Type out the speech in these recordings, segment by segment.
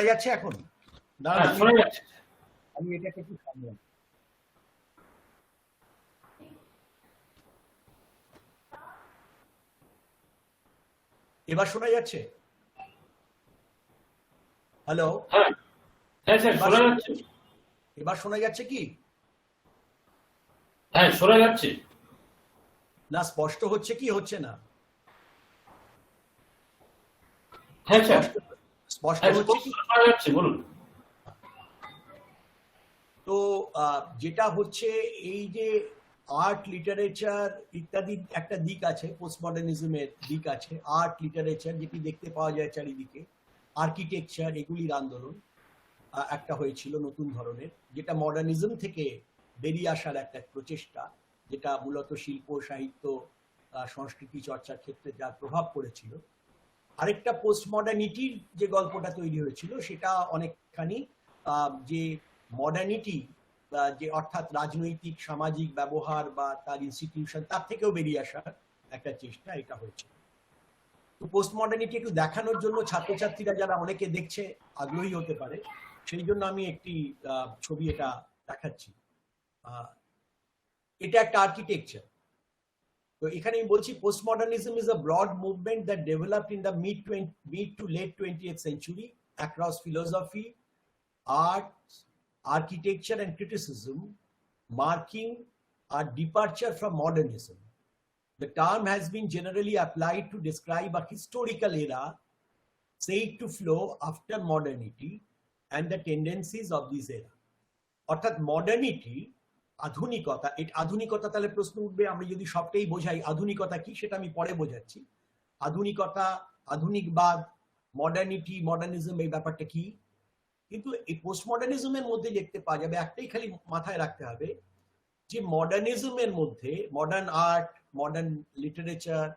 যাচ্ছে এখন? হ্যাঁ, শোনা যাচ্ছে। আমি এটাকে একটু সামনে এবার শোনা যাচ্ছে? হ্যালো, হ্যাঁ হ্যাঁ স্যার শোনা যাচ্ছে। এবার শোনা যাচ্ছে কি? হ্যাঁ শোনা যাচ্ছে। না স্পষ্ট হচ্ছে কি হচ্ছে না? হ্যাঁ স্যার স্পষ্ট হ্যাঁ হচ্ছে কি? শোনা যাচ্ছে, বলুন। তো যেটা হচ্ছে এই যে আর্ট লিটারেচার ইত্যাদি একটা দিক আছে, পোস্ট মডার্নিজমের দিক আছে, আর্ট লিটারেচার যেটি দেখতে পাওয়া যায় চারিদিকে, আর্কিটেকচার, এগুলির আন্দোলন একটা হয়েছিল নতুন ধরনের, যেটা মডার্নিজম থেকে বেরিয়ে আসার একটা প্রচেষ্টা, যেটা মূলত শিল্প সাহিত্য সংস্কৃতি চর্চার ক্ষেত্রে যার প্রভাব পড়েছিল। আরেকটা পোস্ট মডার্নিটির যে গল্পটা তৈরি হয়েছিল সেটা অনেকখানি যে মডার্নিটি যে অর্থাৎ রাজনৈতিক সামাজিক ব্যবহার বা তার ইনস্টিটিউশন তার থেকেও বেরিয়ে আসার একটা চেষ্টা এটা হয়েছে। তো পোস্ট মডার্নিটি একটু দেখানোর জন্য ছাত্রছাত্রীরা যারা অনেকে দেখছে আগ্রহী হতে পারে, সেই জন্য আমি একটি ছবি এটা দেখাচ্ছি। এটা একটা আর্কিটেকচার। তো এখানে আমি বলছি post modernism is a broad movement that developed in the mid to late 20th century across philosophy, art, architecture and criticism, marking a departure from modernism. The term has been generally applied to describe a historical era said to flow after modernity and the tendencies of this era. অর্থাৎ modernity, আধুনিকতা, আধুনিকতা তাহলে প্রশ্ন উঠবে আমরা যদি সবটাই বোঝাই আধুনিকতা কি, সেটা আমি পরে বোঝাচ্ছি। আধুনিকতা, আধুনিকবাদ, মডার্নিটি, মডার্নিজম, এই ব্যাপারটা কি। কিন্তু এই পোস্ট মডার্নিজমের মধ্যে দেখতে পাওয়া যাবে, একটাই খালি মাথায় রাখতে হবে, যে মডার্নিজমের মধ্যে modern art, modern literature,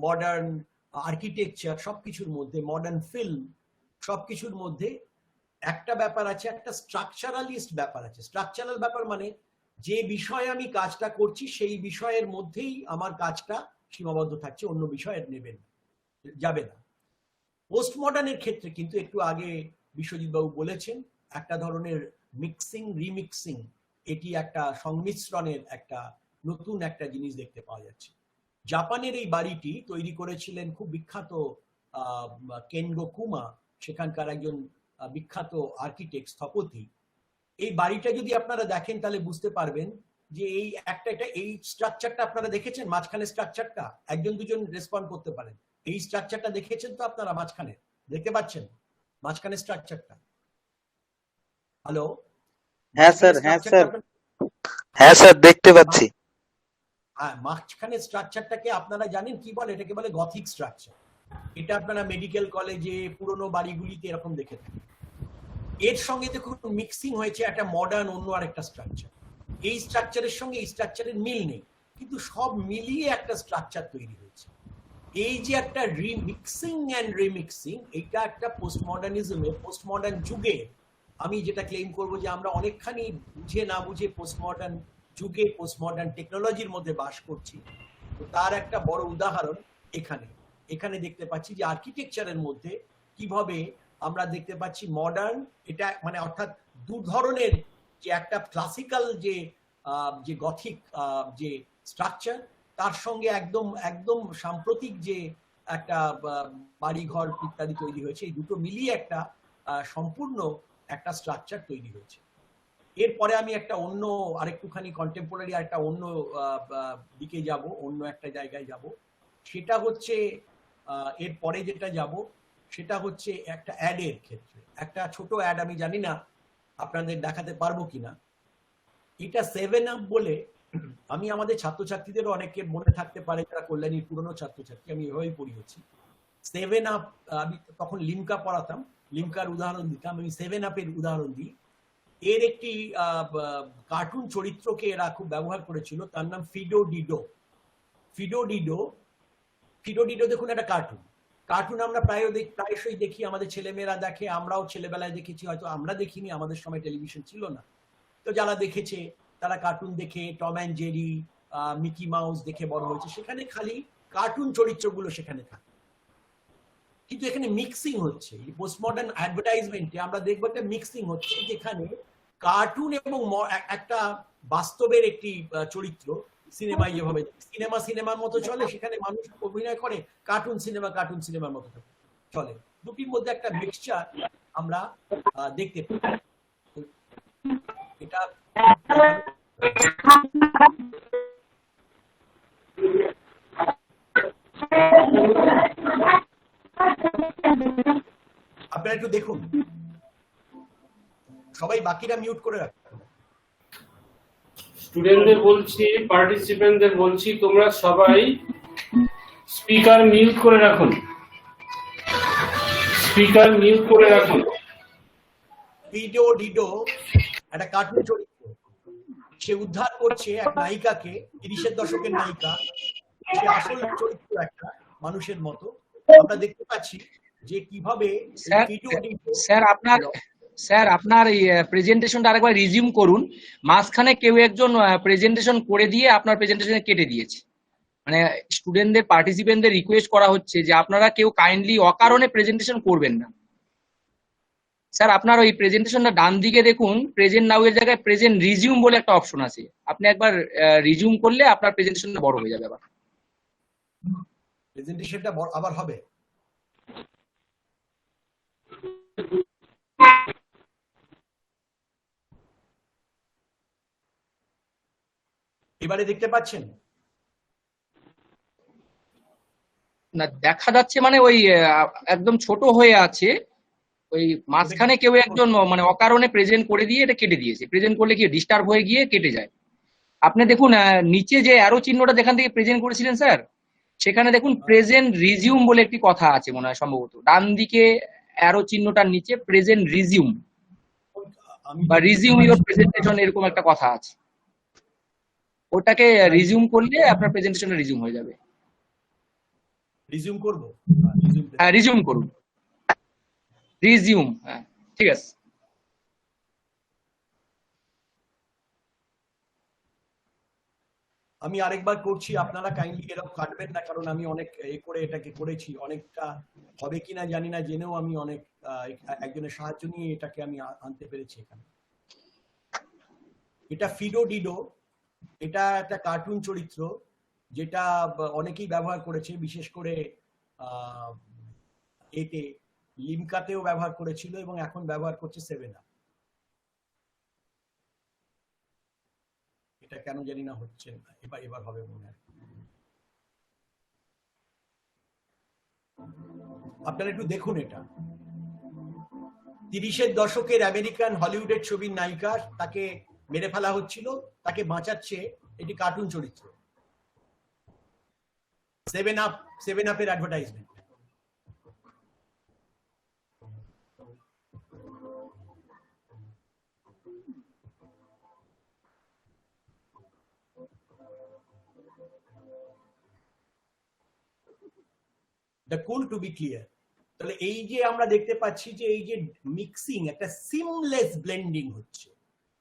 modern architecture, সবকিছুর মধ্যে মডার্ন ফিল্ম, সবকিছুর মধ্যে একটা ব্যাপার আছে, একটা স্ট্রাকচারালিস্ট ব্যাপার আছে। স্ট্রাকচারাল ব্যাপার মানে যে বিষয়ে আমি কাজটা করছি সেই বিষয়ের মধ্যেই আমার কাজটা সীমাবদ্ধ থাকছে, অন্য বিষয়ে নেবেন যাবে না। পোস্ট মডার্নের ক্ষেত্রে কিন্তু একটু আগে বিশ্বজিৎ বাবু বলেছেন একটা ধরনের মিক্সিং রিমিক্সিং, এটি একটা সংমিশ্রণের একটা নতুন একটা জিনিস দেখতে পাওয়া যাচ্ছে। জাপানের এই বাড়িটি তৈরি করেছিলেন খুব বিখ্যাত কেনগো কুমা, সেখানকার একজন বিখ্যাত আর্কিটেক্ট, স্থপতি। এই বাড়িটা যদি আপনারা দেখেন তাহলে বুঝতে পারবেন যে এই এটা এই স্ট্রাকচারটা আপনারা দেখেছেন, মাঝখানে স্ট্রাকচারটা, একজন দুজন রেসপন্ড করতে পারেন। এই স্ট্রাকচারটা দেখেছেন তো আপনারা? মাঝখানে দেখতে পাচ্ছেন মাঝখানে স্ট্রাকচারটা? হ্যালো, হ্যাঁ স্যার, হ্যাঁ স্যার, হ্যাঁ স্যার দেখতে পাচ্ছি। হ্যাঁ, মাঝখানে স্ট্রাকচারটাকে আপনারা জানেন কি বলে? এটাকে বলে গথিক স্ট্রাকচার। এটা আপনারা মেডিকেল কলেজে, পুরনো বাড়িগুলিতে এরকম দেখে থাকেন। এর সঙ্গে দেখুন মিক্সিং হয়েছে একটা মডার্ন অন্য আরেকটা স্ট্রাকচার। এই স্ট্রাকচারের সঙ্গে এই স্ট্রাকচারের মিল নেই, কিন্তু সব মিলিয়ে একটা স্ট্রাকচার তৈরি হয়েছে। এই যে একটা রিমিক্সিং অ্যান্ড রিমিক্সিং, এটা একটা পোস্ট মডার্নিজমে, পোস্ট মডার্ন যুগে আমি যেটা ক্লেম করবো যে আমরা অনেকখানি বুঝে না বুঝে পোস্ট মডার্ন যুগে, পোস্ট মডার্ন টেকনোলজির মধ্যে বাস করছি। তো তার একটা বড় উদাহরণ এখানে এখানে দেখতে পাচ্ছি যে আর্কিটেকচারের মধ্যে কিভাবে আমরা দেখতে পাচ্ছি মডার্ন, এটা মানে অর্থাৎ দু ধরনের, যে একটা ক্লাসিক্যাল যে যে গথিক যে স্ট্রাকচার, তার সঙ্গে একদম একদম সাম্প্রতিক যে একটা বাড়িঘর ইত্যাদি তৈরি হয়েছে, এই দুটো মিলিয়ে একটা সম্পূর্ণ একটা স্ট্রাকচার তৈরি হয়েছে। এরপরে আমি একটা অন্য আরেকটুখানি কন্টেম্পোরারি একটা অন্য দিকে যাব, অন্য একটা জায়গায় যাব। সেটা হচ্ছে এরপরে যেটা যাব সেটা হচ্ছে একটা অ্যাডের ক্ষেত্রে। একটা ছোট অ্যাড, আমি জানি না আপনাদের দেখাতে পারবো কিনা। এটা 7up বলে, আমি আমাদের ছাত্রছাত্রীদেরও অনেকে মনে থাকতে পারে যারা কল্যাণীর পুরনো ছাত্রছাত্রী, আমি এভাবেই পড়িয়েছি। 7up, আমি তখন লিমকা পড়াতাম, লিমকার উদাহরণ দিতাম, আমি 7up-এর উদাহরণ দিই। এর একটি কার্টুন চরিত্রকে এরা খুব ব্যবহার করেছিল, তার নাম ফিডো ডিডো। ফিডো ডিডো, ফিডো ডিডো দেখুন একটা কার্টুন। কার্টুন আমরা প্রায়শই দেখি, আমাদের ছেলেমেয়েরা দেখে, আমরাও ছেলেবেলায় দেখেছি, হয়তো আমরা দেখিনি, আমাদের সময় টেলিভিশন ছিল না। তো যারা দেখেছে তারা কার্টুন দেখে, Tom and Jerry, Mickey mouse দেখে বড় হয়েছে। সেখানে খালি কার্টুন চরিত্রগুলো সেখানে থাকে। কিন্তু এখানে মিক্সিং হচ্ছে, পোস্ট মডার্ন অ্যাডভার্টাইজমেন্টে আমরা দেখবো একটা মিক্সিং হচ্ছে, যেখানে কার্টুন এবং একটা বাস্তবের একটি চরিত্র, সিনেমায় যেভাবে সিনেমার মতো চলে, সেখানে মানুষ অভিনয় করে, কার্টুন সিনেমার মতো চলে। দুটির মধ্যে একটা মিক্সচার আমরা দেখতে পাই। এটা আপনারা একটু দেখুন, সবাই বাকিরা মিউট করে রাখুন। স্টুডেন্টদের বলছি, পার্টিসিপেন্টদের বলছি, তোমরা সবাই স্পিকার মিউট করে রাখুন, স্পিকার মিউট করে রাখুন। ডিডো একটা কার্টুন চরিত্র, সে উদ্ধার করছে এক নায়িকাকে, 30-এর দশকের নায়িকা, সে আসল চরিত্র একটা মানুষের মতো। আমরা দেখতে পাচ্ছি যে কিভাবে স্যার আপনার এই প্রেজেন্টেশনটা আরেকবার রিজিউম করুন। মাঝখানে কেউ একজন প্রেজেন্টেশন করে দিয়ে আপনার প্রেজেন্টেশন কেটে দিয়েছে। মানে স্টুডেন্টদের, পার্টিসিপেন্টদের রিকোয়েস্ট করা হচ্ছে যে আপনারা কেউ কাইন্ডলি অকারণে প্রেজেন্টেশন করবেন না। স্যার আপনার ওই প্রেজেন্টেশনটা ডান দিকে দেখুন, প্রেজেন্ট নাও এর জায়গায় প্রেজেন্ট রিজিউম বলে একটা অপশন আছে। আপনি একবার রিজিউম করলে আপনার প্রেজেন্টেশনটা বড় হয়ে যাবে। আবার প্রেজেন্টেশনটা আবার হবে। এবারে দেখতে পাচ্ছেন না? দেখা যাচ্ছে মানে ওই একদম ছোট হয়ে আছে, ওই মাঝখানে কেউ একজন মানে অকারণে প্রেজেন্ট করে দিয়ে এটা কেটে দিয়েছে। প্রেজেন্ট করলে কি ডিস্টার্ব হয়ে গিয়ে কেটে যায়। আপনি দেখুন নিচে যে অ্যারো চিহ্নটা যেখান থেকে প্রেজেন্ট করেছিলেন স্যার, সেখানে দেখুন প্রেজেন্ট রিজিউম বলে একটি কথা আছে মনে হয় সম্ভবত। ডান দিকে অ্যারো চিহ্নটার নিচে প্রেজেন্ট রিজিউম বা রিজিউম ইওর প্রেজেন্টেশন এরকম একটা কথা আছে। ওটাকে রিজিউম করলে আপনার প্রেজেন্টেশনটা রিজিউম হয়ে যাবে। রিজিউম করব? হ্যাঁ রিজিউম করুন, রিজিউম। হ্যাঁ ঠিক আছে। আমি আরেকবার করছি, আপনারা কাইন্ডলি এরকম কাটবেন না, কারণ আমি অনেক করে এটাকে করেছি, অনেকটা হবে কিনা জানি না, জেনেও আমি অনেক একজনের সাহায্য নিয়ে এটাকে আমি আনতে পেরেছি এখানে। এটা ফিডো ডিডো, এটা একটা কার্টুন চরিত্র যেটা অনেকেই ব্যবহার করেছে, বিশেষ করে এতে লিমকাতেও ব্যবহার করেছিল এবং এখন ব্যবহার করছে 7 আপ। এটা কেন জানি না হচ্ছে না, এবার হবে মনে হয়। আপনারা একটু দেখুন, এটা 30-এর দশকের আমেরিকান হলিউডের ছবির নায়িকা, তাকে মেরে ফেলা হচ্ছিল, তাকে বাঁচাচ্ছে এটি কার্টুন চরিত্র। 7 আপের advertisement. The cool to be clear. তাহলে এই যে আমরা দেখতে পাচ্ছি যে এই যে মিক্সিং, একটা সিমলেস ব্লেন্ডিং হচ্ছে,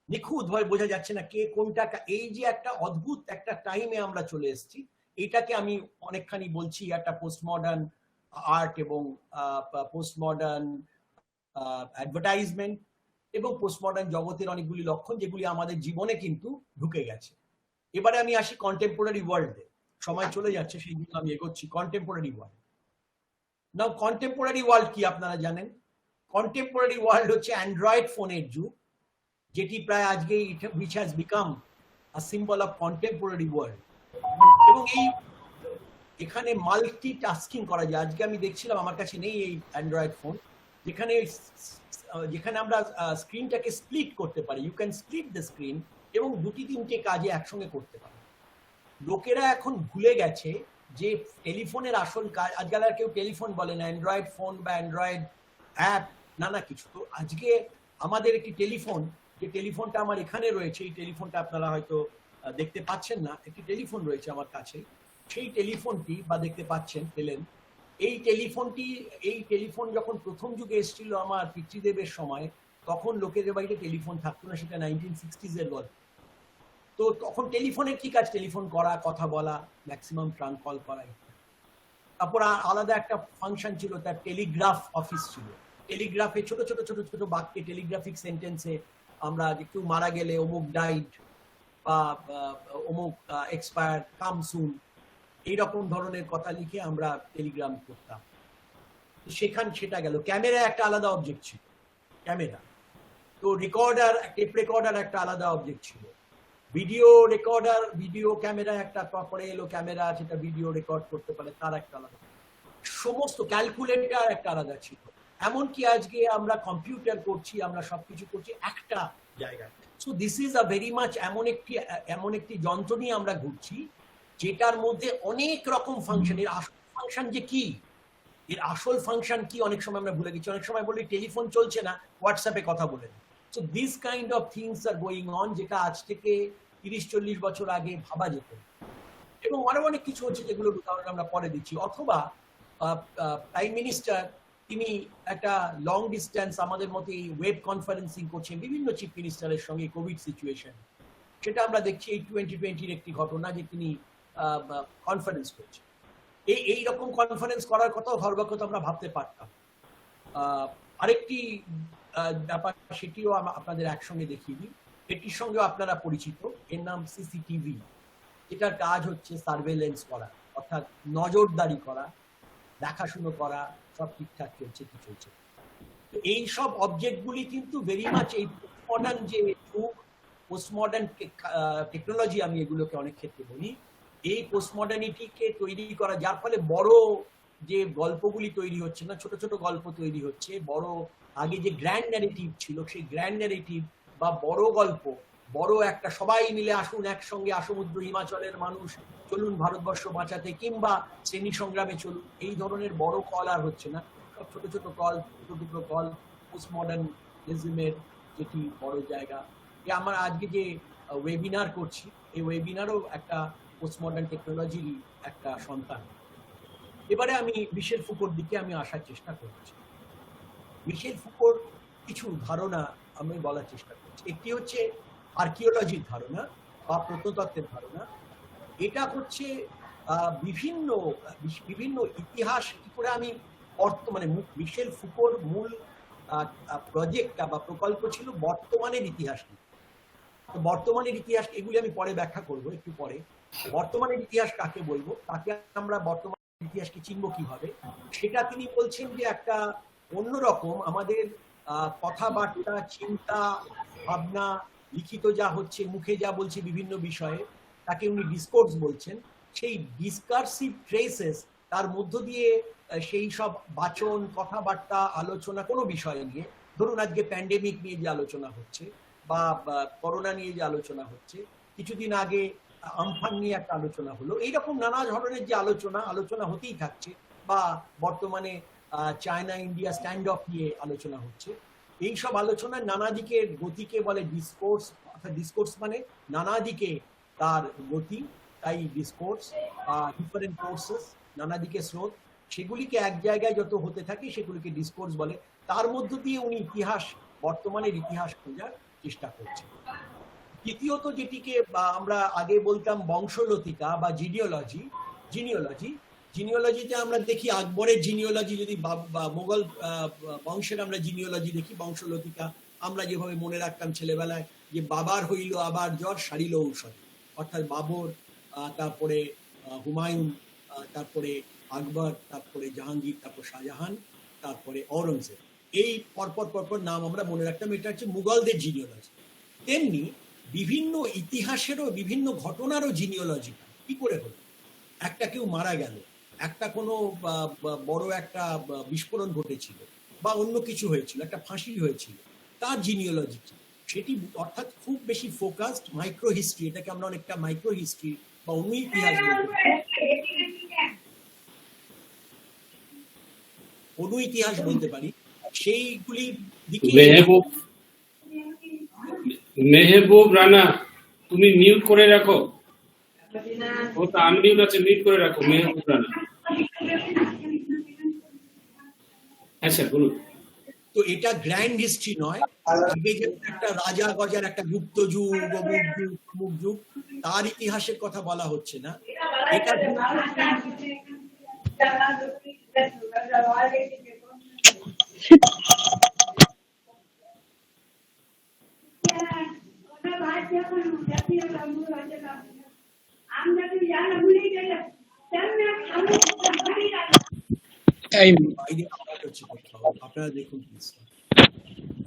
নিখুঁত ভাবে বোঝা যাচ্ছে না কে কোনটা। এই যে একটা অদ্ভুত একটা টাইমে আমরা চলে এসেছি, এটাকে আমি অনেকখানি বলছি একটা পোস্ট মডার্ন আর্ট এবং পোস্ট মডার্ন অ্যাডভার্টাইজমেন্ট এবং পোস্ট মডার্ন জগতের অনেকগুলি লক্ষণ, যেগুলি আমাদের জীবনে কিন্তু ঢুকে গেছে। এবারে আমি আসি কন্টেম্পোরারি ওয়ার্ল্ডে। সময় চলে যাচ্ছে, সেই জন্য আমি এগোচ্ছি কন্টেম্পোরারি ওয়ার্ল্ড। নাও কন্টেম্পোরারি ওয়ার্ল্ড কি আপনারা জানেন? কন্টেম্পোরারি ওয়ার্ল্ড হচ্ছে অ্যান্ড্রয়েড ফোনের যুগ, যেটি প্রায় আজকে which has become a symbol of contemporary world। এবং এই এখানে মাল্টিটাস্কিং করা যায়। আজকে আমি দেখছিলাম, আমার কাছে নেই এই অ্যান্ড্রয়েড ফোন, যেখানে আমরা স্ক্রিনটাকে স্প্লিট করতে পারি। You can split the screen এবং 2-3টে কাজে একসঙ্গে করতে পারি। লোকেরা এখন ভুলে গেছে যে টেলিফোনের আসল কাজ, আজকাল আর কেউ টেলিফোন বলে না, অ্যান্ড্রয়েড ফোন বা অ্যান্ড্রয়েড অ্যাপ, নানা কিছু। তো আজকে আমাদের একটি টেলিফোন, যে টেলিফোনটা আমার এখানে রয়েছে, এই টেলিফোনটা আপনারা হয়তো দেখতে পাচ্ছেন না, একটি টেলিফোন রয়েছে আমার কাছে। সেই টেলিফোনটি বা দেখতে পেলেন, এই টেলিফোন যখন প্রথম যুগে এসেছিল আমার পিতৃদেবের সময়, তখন লোকেদের বাড়িতে টেলিফোন থাকতো না, সেটা 1960s এর গল্প। তো তখন টেলিফোনের কি কাজ? টেলিফোন করা, কথা বলা, ম্যাক্সিমাম ট্রাঙ্ক কল করা। তারপর আলাদা একটা ফাংশন ছিল, তার টেলিগ্রাফ অফিস ছিল। টেলিগ্রাফে ছোট ছোট ছোট ছোট বাক্যে, টেলিগ্রাফিক সেন্টেন্সে আমরা কেউ মারা গেলে অমুক ডাইড বা অমুক এক্সপায়ার, কাম সুন, এইরকম ধরনের কথা লিখে আমরা টেলিগ্রাম করতাম। সেটা গেল। ক্যামেরা একটা আলাদা অবজেক্ট ছিল, ক্যামেরা। তো রেকর্ডার, টেপ রেকর্ডার একটা আলাদা অবজেক্ট ছিল। ভিডিও রেকর্ডার, ভিডিও ক্যামেরা একটা, তারপরে এলো ক্যামেরা যেটা ভিডিও রেকর্ড করতে পারে, তার একটা আলাদা। সমস্ত ক্যালকুলেটর একটা আলাদা ছিল। এমনকি আজকে আমরা কম্পিউটার করছি, আমরা সবকিছু করছি একটা জায়গায়। So this is a very much এমন একটি যন্ত্র নিয়ে আমরা ঘুরছি যেটার মধ্যে অনেক রকম ফাংশন। এর আসল ফাংশন যে কি, এর আসল ফাংশন কি অনেক সময় আমরা ভুলে গেছি। অনেক সময় বলি টেলিফোন চলছে না, হোয়াটসঅ্যাপে কথা বলে। So this kind of things are going on, যেটা আজ থেকে 30-40 বছর আগে ভাবা যেত। এবং আরো অনেক কিছু হচ্ছে যেগুলোর উদাহরণ আমরা পরে দিচ্ছি। অথবা প্রাইম মিনিস্টার তিনি একটা লং ডিস্টেন্স আমাদের মতো ওয়েব কনফারেন্সিং করছেন বিভিন্ন চিফ মিনিস্টারের সঙ্গে কোভিড সিচুয়েশন। সেটা আমরা দেখছি এই 2020-র একটি ঘটনা, যে তিনি কনফারেন্স করছেন। এই রকম কনফারেন্স করার কথা সর্বক্ষত আমরা ভাবতে পারতাম। আরেকটি ব্যাপার, সেটিও আপনাদের একসঙ্গে দেখিয়ে দিই। এটির সঙ্গেও আপনারা পরিচিত, এর নাম সিসিটিভি। এটার কাজ হচ্ছে সার্ভেলেন্স করা, অর্থাৎ নজরদারি করা, দেখাশুনো করা, সব ঠিকঠাক চলছে কি চলছে। এই সব অবজেক্টগুলি কিন্তু ভেরি মাচ এই পোস্টমডার্ন যে যুগ, পোস্টমডার্ন টেকনোলজি আমি এগুলোকে অনেক ক্ষেত্রে বলি, এই পোস্টমডার্নিটিকে তৈরি করা, যার ফলে বড় যে গল্পগুলি তৈরি হচ্ছে না, ছোট ছোট গল্প তৈরি হচ্ছে। বড় আগে যে গ্র্যান্ড ন্যারেটিভ ছিল, সেই গ্র্যান্ড ন্যারেটিভ বা বড় গল্প, বড় একটা সবাই মিলে আসুন একসঙ্গে, সমুদ্র হিমাচলের মানুষ চলুন ভারতবর্ষ বাঁচাতে, কিংবা শ্রেণী সংগ্রামে চলুন, এই ধরনের বড় কল আর হচ্ছে না। সব ছোট ছোট কল, ছোট ছোট কল, পোস্টমডার্নিজমের যেটি বড় জায়গা। আমরা আজকে যে ওয়েবিনার করছি, এই ওয়েবিনারও একটা পোস্টমডার্ন টেকনোলজিরই একটা সন্তান। এবারে আমি মিশেল ফুকোর দিকে আমি আসার চেষ্টা করছি। মিশেল ফুকোর কিছু ধারণা আমি বলার চেষ্টা করছি। একটি হচ্ছে আর্কিওলজির ধারণা বা প্রত্নতত্ত্বের ধারণা। এটা হচ্ছে বিভিন্ন ইতিহাস কি করে আমি বর্তমানে, মিশেল ফুকোর মূল প্রজেক্টটা বা প্রকল্প ছিল বর্তমানের ইতিহাস নিয়ে। বর্তমানের ইতিহাস, এগুলি আমি পরে ব্যাখ্যা করব একটু পরে। বর্তমানের ইতিহাস কাকে বলবো, তাকে আমরা বর্তমান ইতিহাসকে চিনব কিভাবে, সেটা তিনি বলছেন যে একটা অন্যরকম আমাদের কথাবার্তা, চিন্তা ভাবনা, লিখিত যা হচ্ছে, মুখে যা বলছে বিভিন্ন বিষয়ে, তাকে উনি ডিসকোর্স বলছেন। সেই ডিসকার্সিভ ট্রেসেস, তার মধ্য দিয়ে সেই সব বাচন, কথাবার্তা, আলোচনা কোনো বিষয় নিয়ে, ধরুন আজকে প্যান্ডেমিক নিয়ে যে আলোচনা হচ্ছে বা করোনা নিয়ে যে আলোচনা হচ্ছে, কিছুদিন আগে আমফান নিয়ে একটা আলোচনা হলো, এইরকম নানা ধরনের যে আলোচনা হতেই থাকছে। বা বর্তমানে চায়না ইন্ডিয়া স্ট্যান্ড অফ নিয়ে আলোচনা হচ্ছে। এইসব আলোচনার নানা দিকের গতিকে বলে ডিসকোর্স। অর্থাৎ ডিসকোর্স মানে নানা দিকে তার গতি, তাই ডিসকোর্স, ডিফারেন্ট কোর্সেস, নানা দিকে স্রোত, সেগুলিকে এক জায়গায় যত হতে থাকে সেগুলিকে ডিসকোর্স বলে। তার মধ্য দিয়ে উনি ইতিহাস, বর্তমানের ইতিহাস খোঁজার চেষ্টা করছেন। দ্বিতীয়ত যেটিকে আমরা আগে বলতাম বংশলতিকা বা জিনিওলজিতে আমরা দেখি আকবরের জিনিওলজি, যদি মোগল বংশের আমরা জিনিওলজি দেখি, বংশলতিকা আমরা যেভাবে মনে রাখতাম ছেলেবেলায়, যে বাবার হইল আবার জ্বর, সারিল ঔষধ, অর্থাৎ বাবর, তারপরে হুমায়ুন, তারপরে আকবর, তারপরে জাহাঙ্গীর, তারপর শাহজাহান, তারপরে ঔরঙ্গজেব, এই পরপর নাম আমরা মনে রাখতাম। এটা হচ্ছে মুঘলদের জিনিওলজি। তেমনি বিভিন্ন ইতিহাসেরও বিভিন্ন ঘটনারও জিনিওলজি। কি করে হলো, একটা কেউ মারা গেল, একটা কোনো বড় একটা বিস্ফোরণ ঘটেছিল বা অন্য কিছু হয়েছিল, একটা ফাঁসি হয়েছিল, তার জিনিওলজি কি, সেটি অর্থাৎ খুব বেশি ফোকাসড মাইক্রো হিস্ট্রি। এটাকে আমরা অনেকটা মাইক্রো হিস্ট্রি বা অন্য ইতিহাস বলতে পারি, অনু ইতিহাস বলতে পারি। সেইগুলি দিকে মেহবুব রানা, তুমি মিউট করে রাখো। ও তো আনমিউট আছে, মিউট করে রাখো মেহবুব রানা। আচ্ছা বলুন। তো এটা গ্র্যান্ড হিস্ট্রি নয়। আগে যে একটা রাজা গজার একটা গুপ্ত যুগ, অমুক যুগ, তার ইতিহাসের কথা বলা হচ্ছে না। এটা এই বাইরে আওয়াজ হচ্ছে কোথাও, আপনারা দেখুন প্লিজ।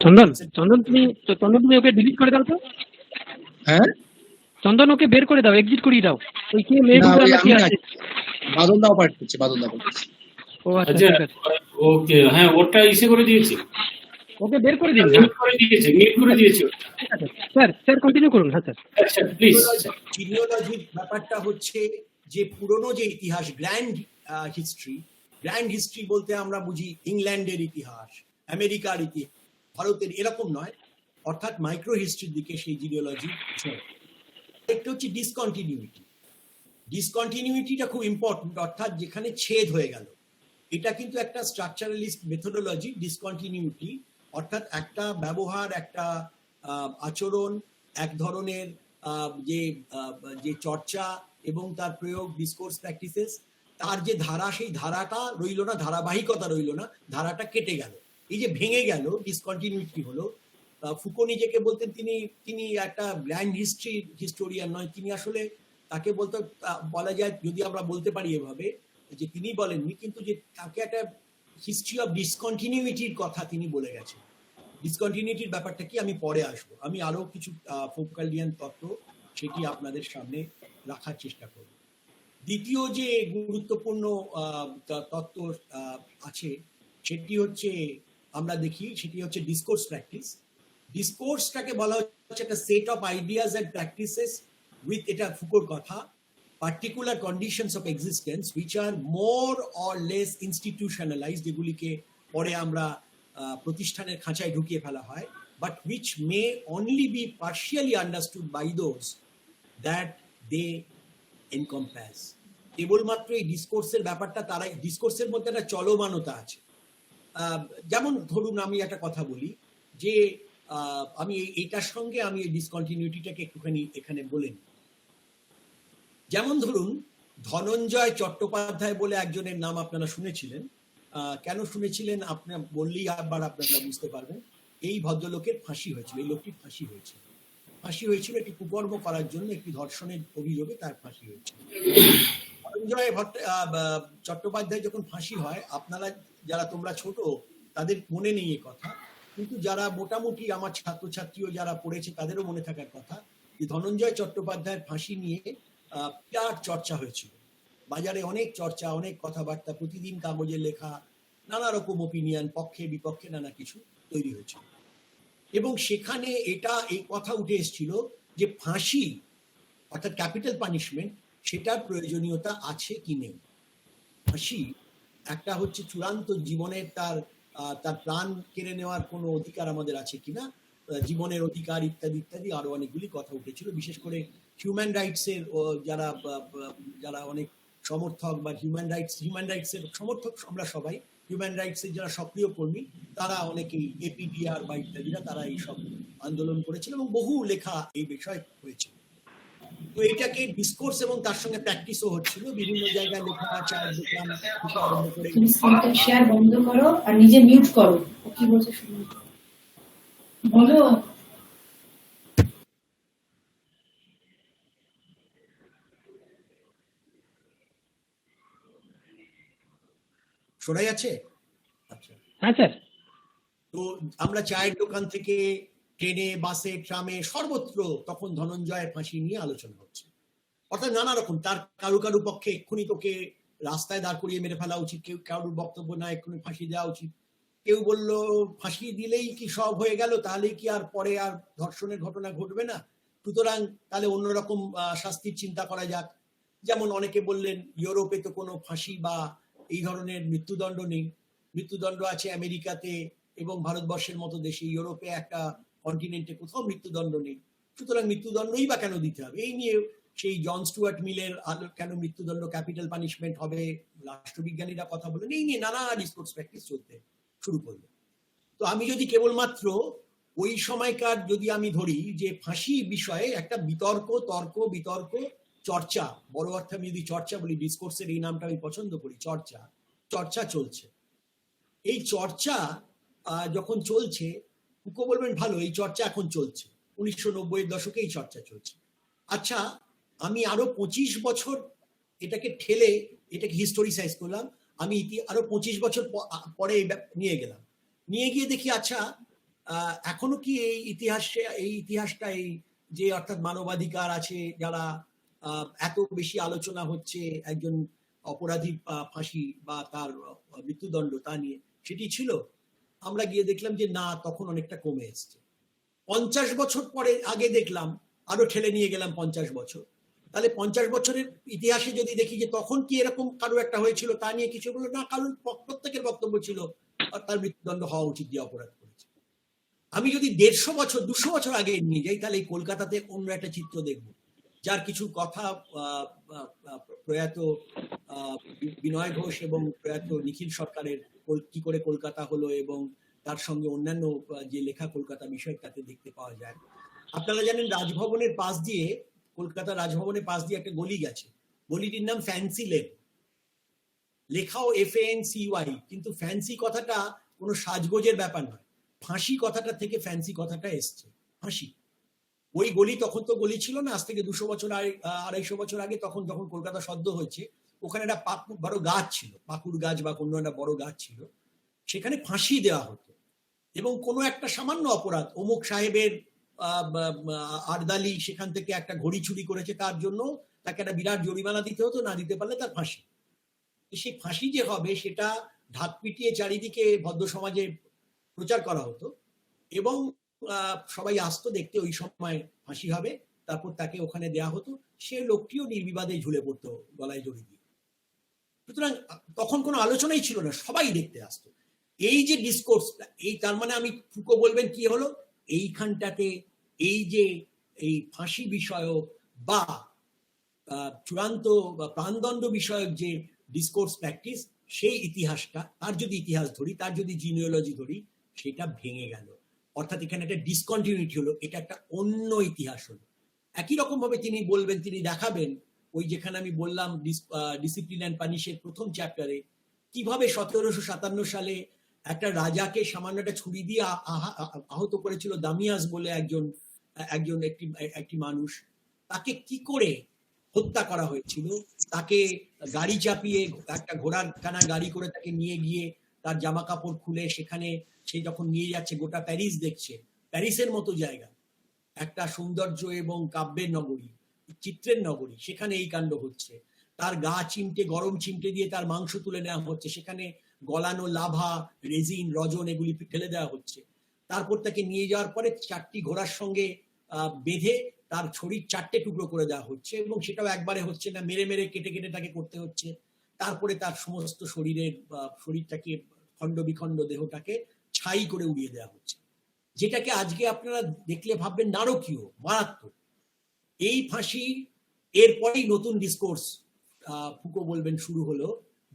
চন্দন তুমি ওকে ডিলিট করে দাও তো। হ্যাঁ চন্দন ওকে বের করে দাও, এক্সিট করিয়ে দাও। ওই কে মেয়ে না, ওই কি আমি আছে? বাদল দা অপারেট করছে, বাদল দা করছে। ও আচ্ছা আচ্ছা ঠিক আছে, ওকে, হ্যাঁ ওটা ইসে করে দিয়েছি, ওকে বের করে দিন। মিউট করে দিয়েছে, মিউট করে দিয়েছি। ঠিক আছে স্যার কন্টিনিউ করুন। হ্যাঁ স্যার। আচ্ছা প্লিজ। জিনিওলজির ব্যাপারটা হচ্ছে যে পুরনো যে ইতিহাস, গ্র্যান্ড হিস্ট্রি বলতে আমরা বুঝি ইংল্যান্ডের ইতিহাস, আমেরিকার ইতিহাস, ভারতের, এরকম নয়। অর্থাৎ মাইক্রো হিস্ট্রির দিকে সেই জিনিওলজি। একটা হচ্ছে ডিসকন্টিনিউটিটা খুব ইম্পর্টেন্ট, অর্থাৎ যেখানে ছেদ হয়ে গেল। এটা কিন্তু একটা স্ট্রাকচারালিস্ট মেথোডোলজি, ডিসকন্টিনিউটি, অর্থাৎ একটা ব্যবহার, একটা আচরণ, এক ধরনের যে চর্চা এবং তার প্রয়োগ, ডিসকোর্স প্র্যাকটিসেস, তার যে ধারা, সেই ধারাটা রইল না, ধারাবাহিকতা রইল না, ধারাটা কেটে গেল। এই যে ভেঙে গেল, ডিসকন্টিনিউটি হলো। ফুকো নিজেকে বলতেন তিনি একটা গ্র্যান্ড হিস্টোরিয়ান নয়, তিনি আসলে তাকে বলা যায়, যদি আমরা বলতে পারি এভাবে, যে তিনি বলেননি, কিন্তু যে তাকে একটা হিস্ট্রি অফ ডিসকন্টিনিউটির কথা তিনি বলে গেছেন। ডিসকন্টিনিউটির ব্যাপারটা কি আমি পরে আসবো, আমি আরো কিছু ফোকালিয়ান তত্ত্ব সেটি আপনাদের সামনে রাখার চেষ্টা করব। দ্বিতীয় যে গুরুত্বপূর্ণ তত্ত্ব আছে সেটি হচ্ছে, আমরা দেখি, সেটি হচ্ছে ডিসকোর্স প্র্যাকটিস। ডিসকোর্সটাকে বলা হচ্ছে একটা set of ideas and practices with, এটা ফুকোর কথা, particular conditions of existence which are more or less institutionalized, যেগুলিকে পরে আমরা প্রতিষ্ঠানের খাঁচায় ঢুকিয়ে ফেলা হয়, but which may only be partially understood by those that they encompass. কেবলমাত্র এই ডিসকোর্সের ব্যাপারটা, তারাই ডিসকোর্সের মধ্যে একটা চলমানতা আছে। যেমন ধরুন আমি একটা কথা বলি, যে আমি এইটার সঙ্গে আমি এই ডিসকন্টিনিউটিটাকে একটুখানি এখানে বলে নিই। যেমন ধরুন ধনঞ্জয় চট্টোপাধ্যায় বলে একজনের নাম আপনারা শুনেছিলেন। কেন শুনেছিলেন আপনার বললেই আবার আপনারা বুঝতে পারবেন। এই ভদ্রলোকের ফাঁসি হয়েছিল, এই লোকটির ফাঁসি হয়েছিল একটি কুকর্ম করার জন্য, একটি ধর্ষণের অভিযোগে তার ফাঁসি হয়েছিল। ধনঞ্জয় চট্টোপাধ্যায় যখন ফাঁসি হয়, আপনারা যারা, তোমরা ছোট, তাদের মনে নেই এ কথা, কিন্তু যারা মোটামুটি আমার ছাত্রছাত্রীও যারা পড়েছে তাদেরও মনে থাকার কথা, যে ধনঞ্জয় চট্টোপাধ্যায়ের ফাঁসি নিয়ে বিরাট চর্চা হয়েছিল। বাজারে অনেক চর্চা, অনেক কথাবার্তা, প্রতিদিন কাগজে লেখা, নানা রকম ওপিনিয়ন, পক্ষে বিপক্ষে নানা কিছু তৈরি হয়েছিল। এবং সেখানে এই কথা উঠে এসেছিল যে ফাঁসি, অর্থাৎ ক্যাপিটাল পানিশমেন্ট, সেটার প্রয়োজনীয়তা আছে কি নেই। ফাঁসি একটা হচ্ছে চূড়ান্ত জীবনের, তার প্রাণ কেড়ে নেওয়ার কোনো অধিকার আমাদের আছে কিনা, জীবনের অধিকার ইত্যাদি ইত্যাদি আরো অনেকগুলি কথা উঠেছিল। বিশেষ করে হিউম্যান রাইটসের যারা অনেক সমর্থক, বা হিউম্যান রাইটসের সমর্থক আমরা সবাই, হিউম্যান রাইটসের যারা সক্রিয় কর্মী, তারা অনেকেই এপিডিআর বা ইত্যাদিরা, তারা এইসব আন্দোলন করেছিল এবং বহু লেখা এই বিষয় হয়েছিল। তো এটাকে ডিসকোর্স এবং তার সঙ্গে প্র্যাকটিসও হচ্ছিল, বিভিন্ন জায়গায় লেখা আছে। শেয়ার বন্ধ করো আর নিজে মিউট করো। কি বলছে শুনুন, বলো। শোনা যাচ্ছে? আচ্ছা, হ্যাঁ স্যার। তো আমরা চায়ের দোকান থেকে ট্রেনে, বাসে, ট্রামে, সর্বত্র তখন ধনঞ্জয়ের ফাঁসি নিয়ে আলোচনা হচ্ছে। অর্থাৎ নানা রকম, তার কারু পক্ষে এক্ষুনি তোকে রাস্তায় দাঁড় করিয়ে মেরে ফেলা উচিত, কেউ কারুর বক্তব্য না এক্ষুনি ফাঁসি দেওয়া উচিত, কেউ বলল ফাঁসি দিলেই কি সব হয়ে গেল, তাহলে কি আর পরে আর ধর্ষণের ঘটনা ঘটবে না, সুতরাং তাহলে অন্যরকম শাস্তির চিন্তা করা যাক। যেমন অনেকে বললেন ইউরোপে তো কোনো ফাঁসি বা এই ধরনের মৃত্যুদণ্ড নেই, মৃত্যুদণ্ড আছে আমেরিকাতে এবং ভারতবর্ষের মতো দেশে, ইউরোপে একটা কন্টিনেন্টে কোথাও মৃত্যুদণ্ড নেই, সুতরাং মৃত্যুদণ্ডই বা কেন দিতে হবে। এই নিয়ে সেই জন স্টুয়ার্ট মিলের কেন মৃত্যুদণ্ড, ক্যাপিটাল পানিশমেন্ট হবে, রাষ্ট্রবিজ্ঞানীরা কথা বলেন, এই নিয়ে নানা ডিসকোর্স প্র্যাকটিস চলতে শুরু করলো। তো আমি যদি কেবলমাত্র ওই সময়কার যদি আমি ধরি যে ফাঁসি বিষয়ে একটা বিতর্ক চর্চা, বড় অর্থে আমি যদি চর্চা বলি, ডিসকোর্সের এই নামটা আমি পছন্দ করি, চর্চা চলছে। এই চর্চা যখন চলছে, ফুকো বলবেন ভালো, এই চর্চা এখন চলছে, 1990-এর দশকে এই চর্চা চলছে। আচ্ছা, আমি আরো 25 বছর এটাকে ঠেলে এটাকে হিস্টোরিসাইজ করলাম, আমি আরো 25 বছর পরে নিয়ে গেলাম, নিয়ে গিয়ে দেখি আচ্ছা এখনো কি এই ইতিহাসটা এই যে অর্থাৎ মানবাধিকার আছে, যারা এত বেশি আলোচনা হচ্ছে একজন অপরাধী ফাঁসি বা তার মৃত্যুদণ্ড তা নিয়ে, সেটি ছিল? আমরা গিয়ে দেখলাম যে না, তখন অনেকটা কমে এসছে। 50 বছর পরে আগে দেখলাম, আরো ঠেলে নিয়ে গেলাম 50 বছর, তাহলে 50 বছরের ইতিহাসে যদি দেখি যে তখন কি এরকম কারো একটা হয়েছিল তা নিয়ে কিছু বললো না, কারণ প্রত্যেকের বক্তব্য ছিল তার মৃত্যুদণ্ড হওয়া উচিত যে অপরাধ করেছে। আমি যদি 150 বছর 200 বছর আগে নিয়ে যাই, তাহলে এই কলকাতাতে অন্য একটা চিত্র দেখব, যার কিছু কথা প্রয়াত বিনয় ঘোষ এবং প্রয়াত নিখিল সরকারের কি করে কলকাতা হলো এবং তার সঙ্গে অন্যান্য যে লেখা কলকাতা বিষয় তাতে দেখতে পাওয়া যায়। আপনারা জানেন রাজভবনের পাশ দিয়ে, কলকাতা রাজভবনের পাশ দিয়ে একটা গলি গেছে, গলিটির নাম ফ্যান্সি লেন, লেখাও FANCY, কিন্তু ফ্যান্সি কথাটা কোনো সাজগোজের ব্যাপার নয়, ফাঁসি কথাটা থেকে ফ্যান্সি কথাটা এসছে, ফাঁসি। ওই গলি তখন তো গলি ছিল না, আজ থেকে 200 বছর 250 বছর আগে, তখন যখন কলকাতা সদ্য হয়েছে, ওখানে একটা বড় গাছ ছিল, পাকুর গাছ বা কোনো একটা বড় গাছ ছিল, সেখানে ফাঁসি দেওয়া হতো। এবং কোনো একটা সামান্য অপরাধ, অমুক সাহেবের আরদালি সেখান থেকে একটা ঘড়ি চুরি করেছে, তার জন্য তাকে একটা বিরাট জরিমানা দিতে হতো, না দিতে পারলে তার ফাঁসি। সেই ফাঁসি যে হবে সেটা ঢাক পিটিয়ে চারিদিকে ভদ্র সমাজে প্রচার করা হতো এবং সবাই আসতো দেখতে, ওই সময় ফাঁসি হবে, তারপর তাকে ওখানে দেয়া হতো, সে লোকটিও নির্বিবাদে ঝুলে পড়তো গলায় দড়ি দিয়ে। সুতরাং তখন কোনো আলোচনাই ছিল না, সবাই দেখতে আসতো। এই যে ডিসকোর্সটা, এই তার মানে আমি ফুকো বলবেন কি হলো, এইখানটাতে এই যে এই ফাঁসি বিষয়ক বা চূড়ান্ত বা প্রাণদণ্ড বিষয়ক যে ডিসকোর্স প্র্যাকটিস, সেই ইতিহাসটা, তার যদি ইতিহাস ধরি, তার যদি জিনিওলজি ধরি, সেটা ভেঙে গেল। অর্থাৎ এখানে একটা ডিসকন্টিনিউটি হলো, এটা একটা অন্য ইতিহাস হলো। একই রকম ভাবে তিনি বলবেন, তিনি দেখাবেন, ওই যেখানে আমি বললাম ডিসিপ্লিন অ্যান্ড পানিশের প্রথম চ্যাপ্টারে, কিভাবে 1757 সালে একটা রাজাকে সামান্য একটা ছুরি দিয়ে আহত করেছিল দামিয়াস বলে একটি মানুষ, তাকে কি করে হত্যা করা হয়েছিল, তাকে গাড়ি চাপিয়ে একটা ঘোড়ার টানা গাড়ি করে তাকে নিয়ে গিয়ে তার জামা কাপড় খুলে সেখানে সে যখন নিয়ে যাচ্ছে, গোটা প্যারিস দেখছে, প্যারিসের মতো জায়গা, একটা সৌন্দর্য এবং কাব্যের নগরী, চিত্রের নগরী, সেখানে এই কাণ্ড হচ্ছে। তার গা চিমটে, গরম চিমটে দিয়ে তার মাংস তুলে নেওয়া হচ্ছে, সেখানে গলানো লাভা, রেজিন, রজন এগুলি ফেলে দেওয়া হচ্ছে। তারপর তাকে নিয়ে যাওয়ার পরে 4টি ঘোড়ার সঙ্গে বেঁধে তার শরীর 4টে টুকরো করে দেওয়া হচ্ছে, এবং সেটাও একবারে হচ্ছে না, মেরে মেরে কেটে কেটে তাকে করতে হচ্ছে। তারপরে তার সমস্ত শরীরটাকে খণ্ড বিখণ্ড দেহটাকে ছাই করে উড়িয়ে দেওয়া হচ্ছে, যেটাকে আজকে আপনারা দেখলে ভাববেন নারকীয়, মারাত্মক। এই ফাঁসি এরপরেই নতুন ডিসকোর্স ফুকো বলবেন শুরু হলো,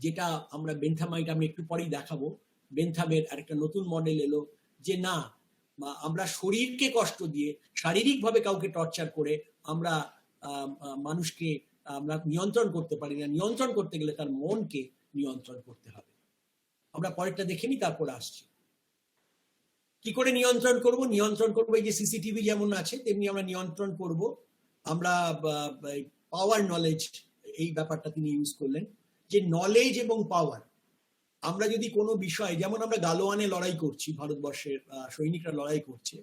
যেটা আমরা বেনথামাইট আমি একটু পরেই দেখাবো। বেনথামের আরেকটা নতুন মডেল এলো, যে না, আমরা শরীরকে কষ্ট দিয়ে, শারীরিকভাবে কাউকে টর্চার করে আমরা মানুষকে আমরা নিয়ন্ত্রণ করতে পারি না, নিয়ন্ত্রণ করতে গেলে তার মনকে নিয়ন্ত্রণ করতে হবে। আমরা পরেরটা দেখে নিই, তারপর আসছি। কি করে নিয়ন্ত্রণ করব? নিয়ন্ত্রণ করবো এই যে সিসিটিভি যেমন আছে, তেমনি আমরা নিয়ন্ত্রণ করব আমরা পাওয়ার নলেজ, এই ব্যাপারটা তিনি ইউজ করলেন, যে নলেজ এবং পাওয়ার। আমরা যদি কোনো বিষয়, যেমন আমরা গালোয়ানে লড়াই করছি, ভারতবর্ষের সৈনিকরা লড়াই করছে,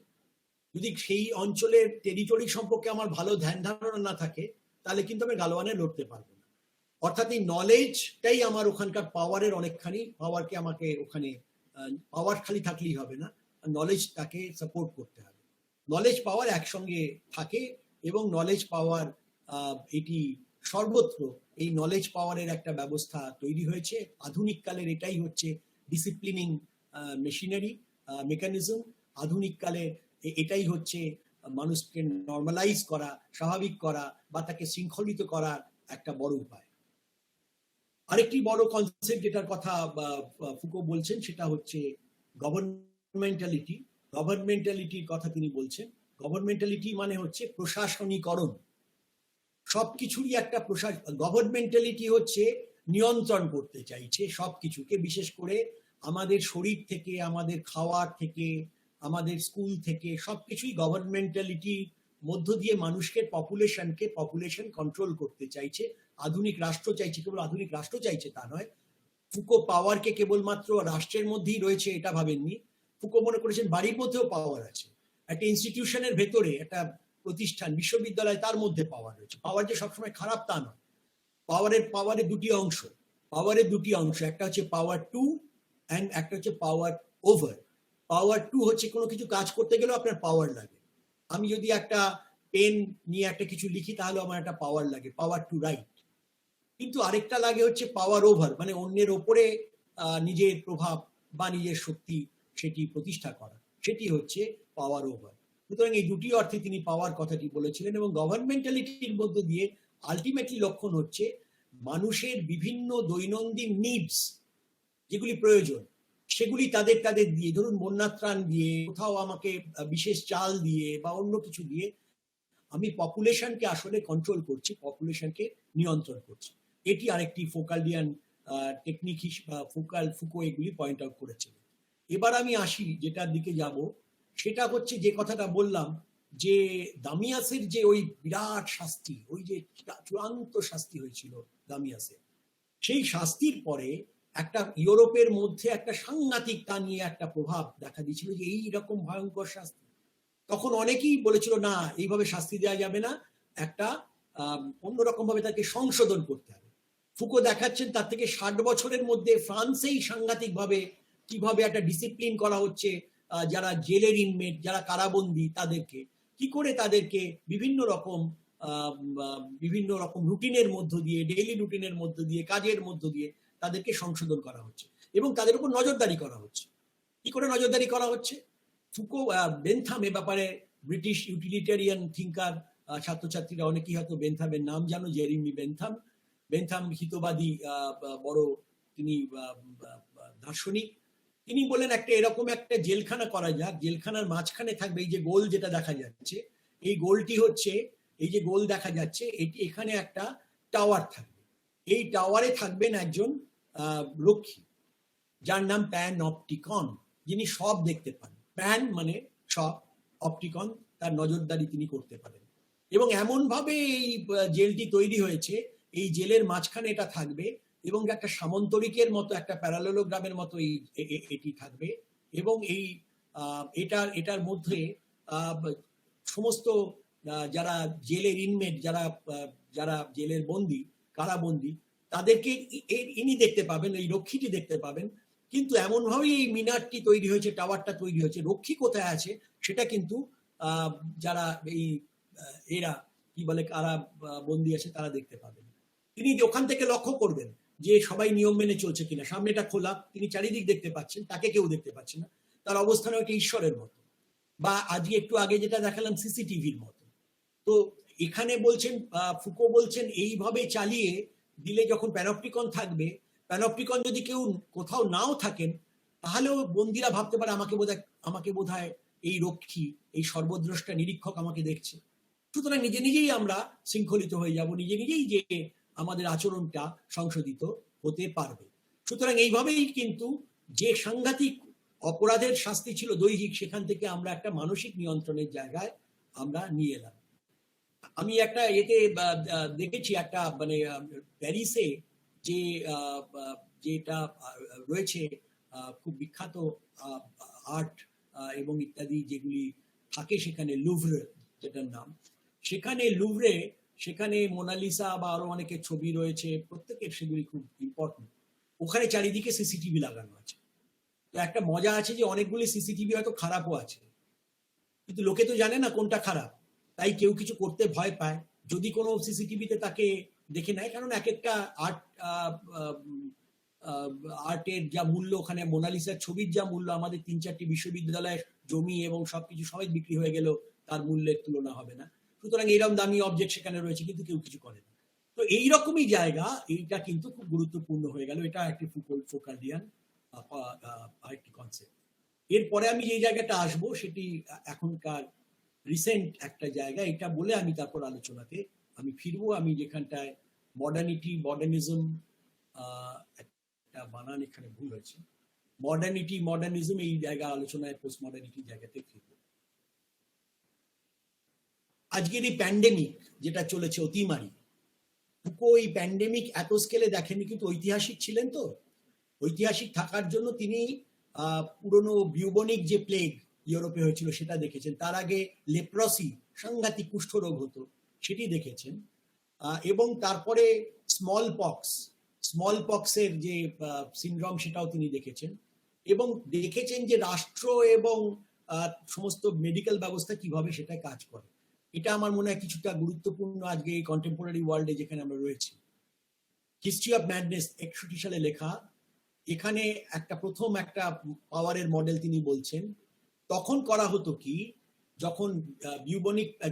যদি সেই অঞ্চলের টেরিটরি সম্পর্কে আমার ভালো ধ্যান ধারণা না থাকে, তাহলে কিন্তু আমি গালোয়ানে লড়তে পারবো না। অর্থাৎ এই নলেজটাই আমার ওখানকার পাওয়ারের অনেকখানি, পাওয়ারকে আমাকে ওখানে, পাওয়ার খালি থাকলেই হবে না, নলেজ তাকে সাপোর্ট করতে হবে। নলেজ পাওয়ার একসঙ্গে থাকে, এবং নলেজ পাওয়ার এটি সর্বত্র, এই নলেজ পাওয়ারের একটা ব্যবস্থা তৈরি হয়েছে। আধুনিক কালের এটাই হচ্ছে ডিসিপ্লিনিং মেশিনারি মেকানিজম। আধুনিক কালে এটাই হচ্ছে মানুষকে নর্মালাইজ করা, স্বাভাবিক করা, বা তাকে শৃঙ্খলিত করার একটা বড় উপায়। আরেকটি বড় কনসেপ্ট যেটার কথা ফুকো বলছেন, সেটা হচ্ছে গভর্নমেন্টালিটি। গভর্নমেন্টালিটির কথা তিনি বলছেন। গভর্নমেন্টালিটি মানে হচ্ছে প্রশাসনীকরণ। সবকিছুরই একটা গভর্নমেন্টালিটি হচ্ছে নিয়ন্ত্রণ করতে চাইছে সবকিছুকে, বিশেষ করে আমাদের শরীর থেকে, আমাদের খাওয়ার থেকে, আমাদের স্কুল থেকে, সবকিছুই গভর্নমেন্টালিটির মধ্য দিয়ে মানুষকে পপুলেশন কন্ট্রোল করতে চাইছে। আধুনিক রাষ্ট্র চাইছে, কেবল আধুনিক রাষ্ট্র চাইছে তা নয়। ফুকো পাওয়ারকে কেবলমাত্র রাষ্ট্রের মধ্যেই রয়েছে এটা ভাবেননি। ফুকো মনে করেছেন বাড়ির মধ্যেও পাওয়ার আছে, একটা ইনস্টিটিউশনের ভেতরে, একটা প্রতিষ্ঠান, বিশ্ববিদ্যালয়, তার মধ্যে পাওয়ার রয়েছে। পাওয়ার যে সবসময় খারাপ তা নয়। পাওয়ারের দুটি অংশ, একটা হচ্ছে পাওয়ার টু অ্যান্ড একটা হচ্ছে পাওয়ার ওভার। পাওয়ার টু হচ্ছে কোনো কিছু কাজ করতে গেলেও আপনার পাওয়ার লাগে। আমি যদি একটা পেন নিয়ে একটা কিছু লিখি তাহলে আমার একটা পাওয়ার লাগে, পাওয়ার টু রাইট। কিন্তু আরেকটা লাগে হচ্ছে পাওয়ার ওভার, মানে অন্যের ওপরে নিজের প্রভাব বা নিজের শক্তি সেটি প্রতিষ্ঠা করা, সেটি হচ্ছে পাওয়ার ওভার। সুতরাং এই দুটি অর্থে তিনি পাওয়ার কথাটি বলেছিলেন। এবং গভর্নমেন্টালিটির মধ্য দিয়ে আলটিমেটলি লক্ষণ হচ্ছে মানুষের বিভিন্ন দৈনন্দিন নিডস যেগুলি প্রয়োজন, সেগুলি তাদের দিয়ে, ধরুন বন্যা ত্রাণ দিয়ে, কোথাও আমাকে বিশেষ চাল দিয়ে বা অন্য কিছু দিয়ে আমি পপুলেশনকে আসলে কন্ট্রোল করছি, পপুলেশনকে নিয়ন্ত্রণ করছি। এটি আরেকটি ফোকালিয়ান টেকনিক বা ফুকো এগুলি পয়েন্ট আউট করেছেন। এবার আমি আসি যেটার দিকে যাব, সেটা হচ্ছে যে কথাটা বললাম যে দামিয়াসের যে ওই বিরাট শাস্তি, ওই যে চূড়ান্ত শাস্তি হয়েছিল দামিয়াসের, সেই শাস্তির পরে একটা ইউরোপের মধ্যে একটা সাংঘাতিক তা নিয়ে একটা প্রভাব দেখা দিয়েছিল যে এইরকম ভয়ঙ্কর শাস্তি। তখন অনেকেই বলেছিল না, এইভাবে শাস্তি দেওয়া যাবে না, একটা অন্যরকম ভাবে তাকে সংশোধন করতে হবে। ফুকো দেখাচ্ছেন তার থেকে 60 বছরের মধ্যে ফ্রান্সেই সাংঘাতিক ভাবে কিভাবে একটা ডিসিপ্লিন করা হচ্ছে, যারা জেলের ইনমেট, যারা কারাবন্দী, তাদেরকে কি করে তাদেরকে বিভিন্ন রকম রুটিনের মধ্য দিয়ে, ডেইলি রুটিনের মধ্য দিয়ে, কাজের মধ্য দিয়ে তাদেরকে সংশোধন করা হচ্ছে এবং তাদের উপর নজরদারি করা হচ্ছে। কি করে নজরদারি করা হচ্ছে? ফুকো, বেনথাম এ ব্যাপারে ব্রিটিশ ইউটিলিটারিয়ান থিঙ্কার, ছাত্রছাত্রীরা অনেকেই হয়তো বেনথামের নাম জানো, জেরেমি বেনথাম হিতবাদী বড় তিনি দার্শনিক। তিনি বলেন এরকম একটা জেলখানা করা যাক, জেলখানার মাঝখানে থাকবে এই যে গোল যেটা দেখা যাচ্ছে, এই গোলটি হচ্ছে, এই যে গোল দেখা যাচ্ছে এটি, এখানে একটা টাওয়ার থাকবে। এই টাওয়ারে থাকবেন একজন রক্ষী যার নাম প্যানঅপটিকন, যিনি সব দেখতে পান। প্যান মানে সব, অপটিকন তার নজরদারি তিনি করতে পারেন। এবং এমন ভাবে এই জেলটি তৈরি হয়েছে, এই জেলের মাঝখানে এটা থাকবে এবং একটা সামন্তরিকের মতো, একটা প্যারালেলোগ্রামের মতো এটি থাকবে। এবং এই এটার মধ্যে সমস্ত যারা জেলের ইনমেট, যারা জেলের বন্দী, কারাবন্দী, তাদেরকে ইনি দেখতে পাবেন, এই রক্ষীটি দেখতে পাবেন। কিন্তু এমন ভাবেই এই মিনারটি তৈরি হয়েছে, টাওয়ারটা তৈরি হয়েছে, রক্ষী কোথায় আছে সেটা কিন্তু যারা এই এরা কি বলে কারা বন্দী আছে তারা দেখতে পাবেন। তিনি ওখান থেকে লক্ষ্য করবেন যে সবাই নিয়ম মেনে চলছে কিনা। সামনেটা খোলা, তিনি চারিদিক দেখতে পাচ্ছেন, তাকে কেউ দেখতে পাচ্ছে না। তার অবস্থান একটা ঈশ্বরের মতো, বা আজকে একটু আগে যেটা দেখালাম সিসিটিভির মতো। তো এখানে বলছেন, ফুকো বলছেন এইভাবে চালিয়ে দিলে যখন প্যানঅপটিকন থাকবে, প্যানঅপটিকন যদি কেউ কোথাও নাও থাকেন, তাহলেও বন্দীরা ভাবতে পারে আমাকে বোধহয় এই রক্ষী, এই সর্বদ্রষ্টা নিরীক্ষক আমাকে দেখছে। সুতরাং নিজে নিজেই আমরা শৃঙ্খলিত হয়ে যাব, নিজে নিজেই যে আমাদের আচরণটা সংশোধিত হতে পারবে। সুতরাং এইভাবেই কিন্তু যে সাংঘাতিক অপরাধের শাস্তি ছিল দৈহিক, সেখান থেকে আমরা একটা মানসিক নিয়ন্ত্রণের জায়গায় আমরা নিয়ে এলাম। আমি একটা এতে দেখেছি, একটা মানে প্যারিসে যেটা রয়েছে খুব বিখ্যাত আর্ট এবং ইত্যাদি যেগুলি থাকে সেখানে, লুভরে যেটার নাম, সেখানে মোনালিসা বা আরো অনেকের ছবি রয়েছে, প্রত্যেকের সেগুলি খুব ইম্পর্টেন্ট। ওখানে চারিদিকে সিসিটিভি লাগানো আছে। তো একটা মজা আছে যে অনেকগুলি সিসিটিভি হয়তো খারাপও আছে, কিন্তু লোকে তো জানে না কোনটা খারাপ, তাই কেউ কিছু করতে ভয় পায় যদি কোনো সিসিটিভিতে তাকে দেখে নেয়। কারণ এক একটা আর্টের যা মূল্য, ওখানে মোনালিসার ছবির যা মূল্য, আমাদের 3-4টি বিশ্ববিদ্যালয়ের জমি এবং সবকিছু সবাই বিক্রি হয়ে গেল, তার মূল্যের তুলনা হবে না। সুতরাং এইরকম দামি অবজেক্ট সেখানে রয়েছে, কিন্তু কেউ কিছু করে না। তো এইরকমই জায়গা, এইটা কিন্তু খুব গুরুত্বপূর্ণ হয়ে গেল। এটা একটি ফোকালিয়ান আরেকটি কনসেপ্ট। এরপরে আমি যে জায়গাটা আসবো সেটি এখনকার রিসেন্ট একটা জায়গা, এটা বলে আমি তারপর আলোচনাতে আমি ফিরবো, আমি যেখানটায় মডার্নিজম, একটা বানান এখানে ভুল হয়েছে, মডার্নিজম এই জায়গা আলোচনায় পোস্ট মডার্নিটি জায়গাতে ফিরবো। আজকের এই প্যান্ডেমিক যেটা চলেছে, অতিমারি, ফুকো এই প্যান্ডেমিক এত স্কেলে দেখেনি, কিন্তু ঐতিহাসিক ছিলেন তো। ঐতিহাসিক থাকার জন্য তিনি পুরনো বিউবনিক যে প্লেগ ইউরোপে হয়েছিল সেটা দেখেছেন, তার আগে লেপ্রসি, সাংঘাতিক কুষ্ঠরোগ হতো, সেটি দেখেছেন, এবং তারপরে স্মল পক্সের যে সিনড্রোম সেটাও তিনি দেখেছেন, এবং দেখেছেন যে রাষ্ট্র এবং সমস্ত মেডিকেল ব্যবস্থা কিভাবে সেটা কাজ করে। এটা আমার মনে হয় কিছুটা গুরুত্বপূর্ণ আজকে এই কন্টেম্পোরারি ওয়ার্ল্ডে যেখানে আমরা রয়েছি। হিস্ট্রি অফ ম্যাডনেস 61 সালে লেখা, এখানে প্রথম একটা পাওয়ারের মডেল তিনি বলছেন। তখন করা হতো কি, যখন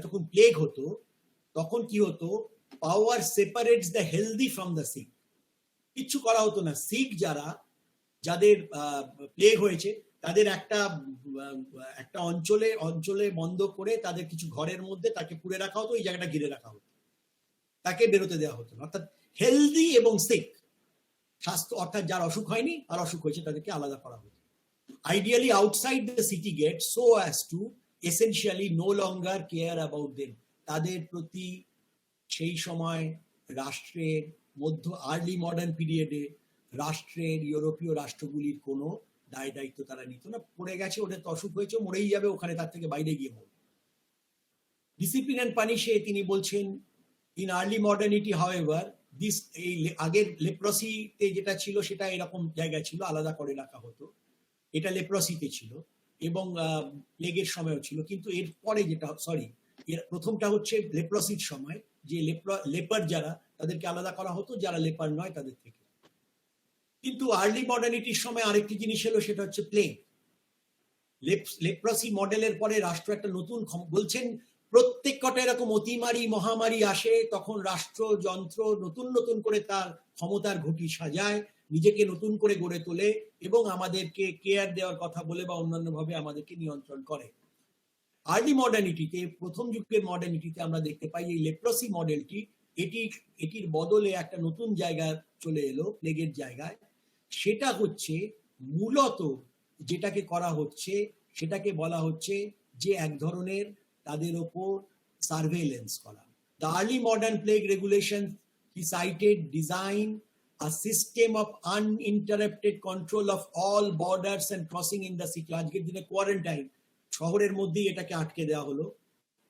যখন প্লেগ হতো, তখন কি হতো, power separates the healthy from the sick. কিচ্ছু করা হতো না, যাদের প্লেগ হয়েছে তাদের একটা অঞ্চলে বন্ধ করে তাদের কিছু ঘরের মধ্যে তাকে পুড়ে রাখা হতো, এই জায়গাটা ঘিরে রাখা হতো, তাকে বেরোতে দেওয়া হতো না। অর্থাৎ হেলদি এবং সিক, স্বাস্থ্য অর্থাৎ যার অসুখ হয়নি আর অসুখ হয়েছে তাদেরকে আলাদা করা হতো, ideally outside the city gate, so as to essentially no longer care about them. তাদের প্রতি সেই সময় রাষ্ট্রের আর্লি মডার্ন পিরিয়ডে রাষ্ট্রের, ইউরোপীয় রাষ্ট্রগুলির কোনো দায় দায়িত্ব তারা নিত না। পড়ে গেছে, ওদের তো অসুখ হয়েছে, মরেই যাবে, ওখানে তার থেকে বাইরে গিয়ে মরবে। ডিসিপ্লিন অ্যান্ড পানিশে তিনি বলছেন, ইন আর্লি মডার্নিটি হাউএভার এই আগের লেপ্রসিতে যেটা ছিল সেটা এরকম জায়গায় ছিল, আলাদা করে রাখা হতো, এটা লেপ্রসিতে ছিল, এবং প্লেগের সময়ও ছিল। কিন্তু এরপরে এর প্রথমটা হচ্ছে লেপ্রসির সময়, যে লেপার যারা, তাদেরকে আলাদা করা হতো, যারা লেপার নয় তাদের থেকে। কিন্তু আর্লি মডার্নিটির সময় আরেকটি জিনিস এলো, সেটা হচ্ছে প্লেগ। লেপ্রসি মডেলের পরে রাষ্ট্র একটা নতুন বলছেন, প্রত্যেক কটা এরকম অতিমারি মহামারী আসে, তখন রাষ্ট্রযন্ত্র নতুন করে তার ক্ষমতার ঘুঁটি সাজায়, নিজেকে নতুন করে গড়ে তোলে, এবং আমাদেরকে কেয়ার দেওয়ার কথা বলে বা অন্যান্য ভাবে আমাদেরকে নিয়ন্ত্রণ করে। আর্লি মডার্নিটিতে, প্রথম যুগের মডার্নিটিতে আমরা দেখতে পাই এই লেপ্রসি মডেলটি, এটির বদলে একটা নতুন জায়গা চলে এলো প্লেগের জায়গায়। সেটা হচ্ছে মূলত যেটাকে করা হচ্ছে, সেটাকে বলা হচ্ছে যে এক ধরনের তাদের ওপর সার্ভেইলেন্স করা। The early modern plague regulation he cited design a system of uninterrupted control of all borders and crossing in the city. আজকের দিনে কোয়ারেন্টাইন, শহরের মধ্যেই এটাকে আটকে দেওয়া হলো,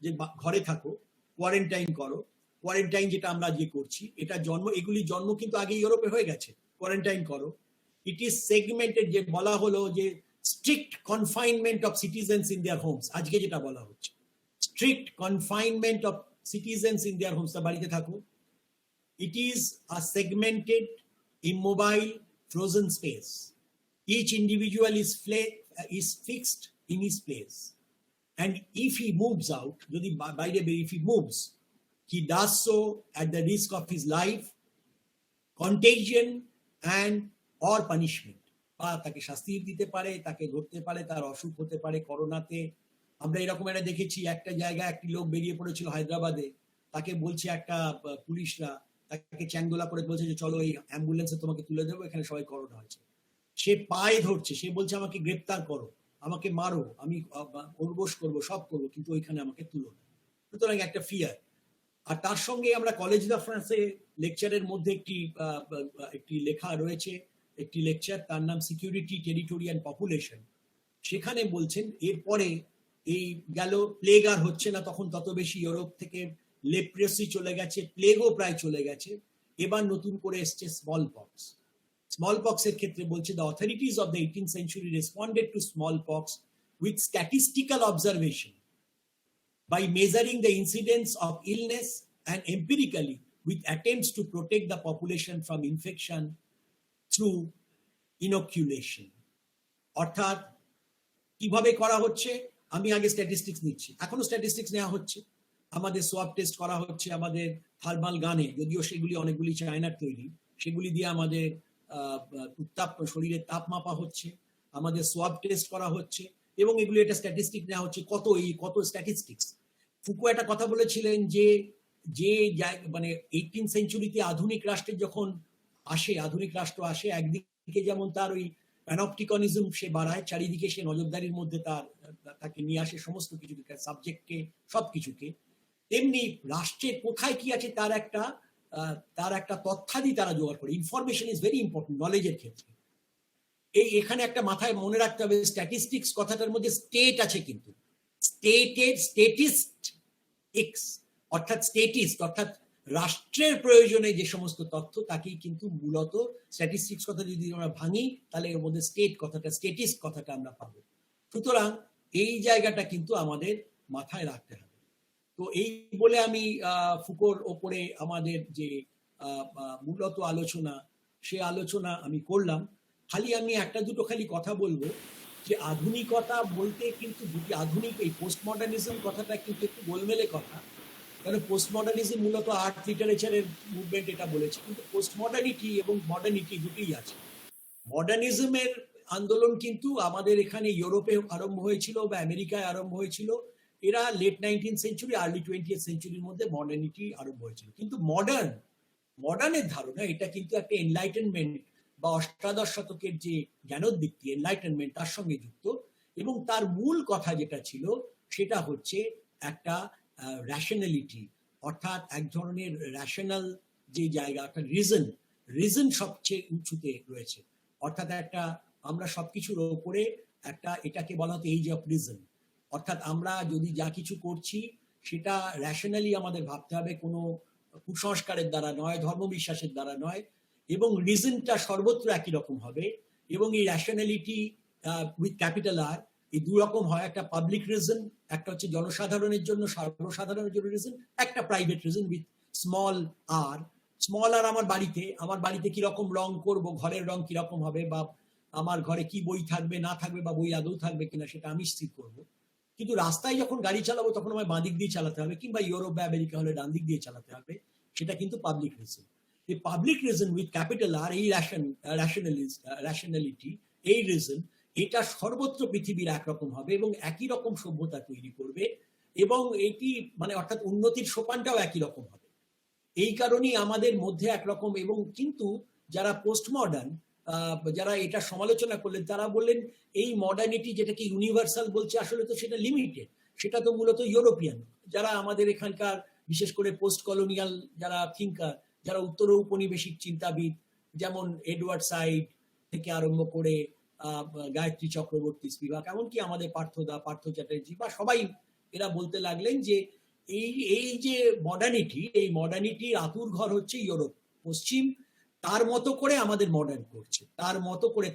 যে ঘরে থাকো, কোয়ারেন্টাইন করো। কোয়ারেন্টাইন যেটা আমরা আজকে করছি, এটা এগুলি জন্ম কিন্তু আগে ইউরোপে হয়ে গেছে, কোয়ারেন্টাইন করো। ইট ইজ সেগমেন্টেড, যে বলা হলো যে strict confinement of citizens in their Holmes, আজকে যেটা বলা হচ্ছে strict confinement of citizens in their Holmes, বাড়িতে থাকো। It is a segmented, immobile, frozen space. Each individual is fixed in his place. And if he moves out, if he moves, he does so at the risk of his life, contagion, and or punishment. তাকে শাস্তি দিতে পারে, তাকে ধরতে পারে, তার অসুখ হতে পারে। করোনাতে আমরা এরকম একটা দেখেছি, একটা জায়গায় একটি লোক বেরিয়ে পড়েছিল হায়দ্রাবাদে, তাকে বলছে একটা পুলিশরা, তাকে চ্যাংদোলা করে বলছে যে চলো এই অ্যাম্বুলেন্সে তোমাকে তুলে দেবো, এখানে সবাই করোনা হয়েছে। সে পায়ে ধরছে, সে বলছে আমাকে গ্রেপ্তার করো, আমাকে মারো, আমি উর্বশ করবো, সব করবো, কিন্তু ওইখানে আমাকে তুলো না। সুতরাং একটা ফিয়ার। আর তার সঙ্গে আমরা কলেজ দ্য ফ্রান্সে লেকচারের মধ্যে একটি লেখা রয়েছে, একটি লেকচার, তার নাম সিকিউরিটি, টেরিটরি অ্যান্ড পপুলেশন। সেখানে বলছেন এরপরে এই গেল, প্লেগ আর হচ্ছে না, তখন তত বেশি ইউরোপ থেকে লেপ্রসি চলে গেছে, প্লেগও প্রায় চলে গেছে, এবার নতুন করে এসছে স্মল পক্স। স্মল পক্সের ক্ষেত্রে বলছে, the authorities of the 18th century responded to smallpox with statistical observation by measuring the incidence of illness and empirically with attempts to protect the population from infection through inoculation. অর্থাৎ কিভাবে করা হচ্ছে, আমি আগে statistics নিচ্ছি, এখনো statistics নেওয়া হচ্ছে, আমাদের সোয়াব টেস্ট করা হচ্ছে, আমাদের থার্মাল গানে, যদিও সেগুলি অনেকগুলি চায়নার তৈরি, সেগুলি দিয়ে আমাদের শরীরের তাপ মাপা হচ্ছে, আমাদের সোয়াব টেস্ট করা হচ্ছে, এবং এগুলি একটা স্ট্যাটিস্টিক নেওয়া হচ্ছে। কত স্ট্যাটিস্টিক্স। ফুকো একটা কথা বলেছিলেন যে যে মানে 18 সেঞ্চুরিতে আধুনিক রাষ্ট্রের যখন আধুনিক রাষ্ট্র আসে, একদিকে যেমন তার ওই প্যানপটিকনিজম সে বাড়ায়, চারিদিকে সে নজরদারির মধ্যে তাকে নিয়ে আসে সমস্ত কিছুকে, সাবজেক্টকে, সবকিছুকে, তেমনি রাষ্ট্রে কোথায় কি আছে তার একটা তথ্যাদি তারা জোগাড় করে। ইনফরমেশন ইজ ভেরি ইম্পর্টেন্ট নলেজের ক্ষেত্রে। এখানে একটা মাথায় মনে রাখতে হবে, স্ট্যাটিস্টিক্স কথাটার মধ্যে স্টেট আছে, কিন্তু স্টেটিস্টিক্স অর্থাৎ স্টেটিস্ট অর্থাৎ রাষ্ট্রের প্রয়োজনে যে সমস্ত তথ্য তাকেই কিন্তু মূলত স্ট্যাটিস্টিক্স কথা যদি আমরা ভাঙি তাহলে এর মধ্যে স্টেটিস্ট কথাটা আমরা পাবো। সুতরাং এই জায়গাটা কিন্তু আমাদের মাথায় রাখতে হবে। তো এই বলে আমি ফুকোর ওপরে আমাদের যে মূলত আলোচনা, সে আলোচনা আমি করলাম। খালি আমি একটা দুটো কথা বলবো যে আধুনিকতা বলতে কিন্তু দুটি আধুনিক, এই পোস্ট মডার্নিজম কথাটা কিন্তু একটু গোলমেলে কথা, কারণ পোস্ট মডার্নিজম মূলত আর্ট লিটারেচারের মুভমেন্ট এটা বলেছে, কিন্তু পোস্ট মডার্নিটি এবং মডার্নিটি দুটোই আছে। মডার্নিজমের আন্দোলন কিন্তু আমাদের এখানে ইউরোপে আরম্ভ হয়েছিল বা আমেরিকায় আরম্ভ হয়েছিল, এরা late 19th century early 20th সেঞ্চুরির মধ্যে মডার্নিটি আরম্ভ হয়েছিল। কিন্তু মডার্নের ধারণা এটা কিন্তু একটা এনলাইটেনমেন্ট বা অষ্টাদশ শতকের যে জ্ঞানোদ্দীপ্তি এনলাইটেনমেন্ট তার সঙ্গে যুক্ত, এবং তার মূল কথা যেটা ছিল সেটা হচ্ছে একটা র্যাশনালিটি, অর্থাৎ এক ধরনের র্যাশনাল যে জায়গা, একটা রিজন সবচেয়ে উঁচুতে রয়েছে, অর্থাৎ একটা আমরা সবকিছুর ওপরে একটা, এটাকে বলা হতো এজ অফ রিজন, অর্থাৎ আমরা যদি যা কিছু করছি সেটা র্যাশনালি আমাদের ভাবতে হবে, কোনো কুসংস্কারের দ্বারা নয়, ধর্মবিশ্বাসের দ্বারা নয়, এবং রিজনটা সর্বত্র একই রকম হবে। এবং এই র্যাশনালিটি উইথ ক্যাপিটাল আর এই দু রকম হয়, একটা পাবলিক রিজন, একটা হচ্ছে জনসাধারণের জন্য, সর্বসাধারণের জন্য রিজন, একটা প্রাইভেট রিজন উইথ স্মল আর। আমার বাড়িতে কিরকম রং করব, ঘরের রং কিরকম হবে, বা আমার ঘরে কি বই থাকবে না থাকবে, বা বই আদৌ থাকবে কিনা সেটা আমি স্থির করবো। কিন্তু রাস্তায় যখন গাড়ি চালাবো তখন আমার বাঁ দিক দিয়ে চালাতে হবে, কিংবা ইউরোপ বা আমেরিকা হলে ডান দিক দিয়ে চালাতে হবে, সেটা কিন্তু পাবলিক রিজন। এই পাবলিক রিজন উইথ ক্যাপিটাল আর, এই র্যাশনালিটি, এই রিজন, এটা সর্বত্র পৃথিবীর একরকম হবে এবং একই রকম সভ্যতা তৈরি করবে, এবং এটি মানে অর্থাৎ উন্নতির সোপানটাও একই রকম হবে। এই কারণেই আমাদের মধ্যে একরকম, এবং কিন্তু যারা পোস্ট মডার্ন, যারা এটা সমালোচনা করলেন তারা বললেন এই মডার্নিটি যেটাকে ইউনিভার্সাল বলছে, আসলে তো সেটা লিমিটেড, সেটা তো মূলত ইউরোপিয়ান। যারা আমাদের এখানকার বিশেষ করে পোস্ট কলোনিয়াল যারা থিঙ্কার, যারা উত্তর ঔপনিবেশিক চিন্তাবিদ, যেমন এডওয়ার্ড সাইড থেকে আরম্ভ করে গায়ত্রী চক্রবর্তী স্পিভাক, এমনকি আমাদের পার্থ চ্যাটার্জি বা সবাই, এরা বলতে লাগলেন যে এই যে এই মডার্নিটির আতুর ঘর হচ্ছে ইউরোপ, পশ্চিম তার মতো করে আমাদের মডার্ন করছে, তার মতো করে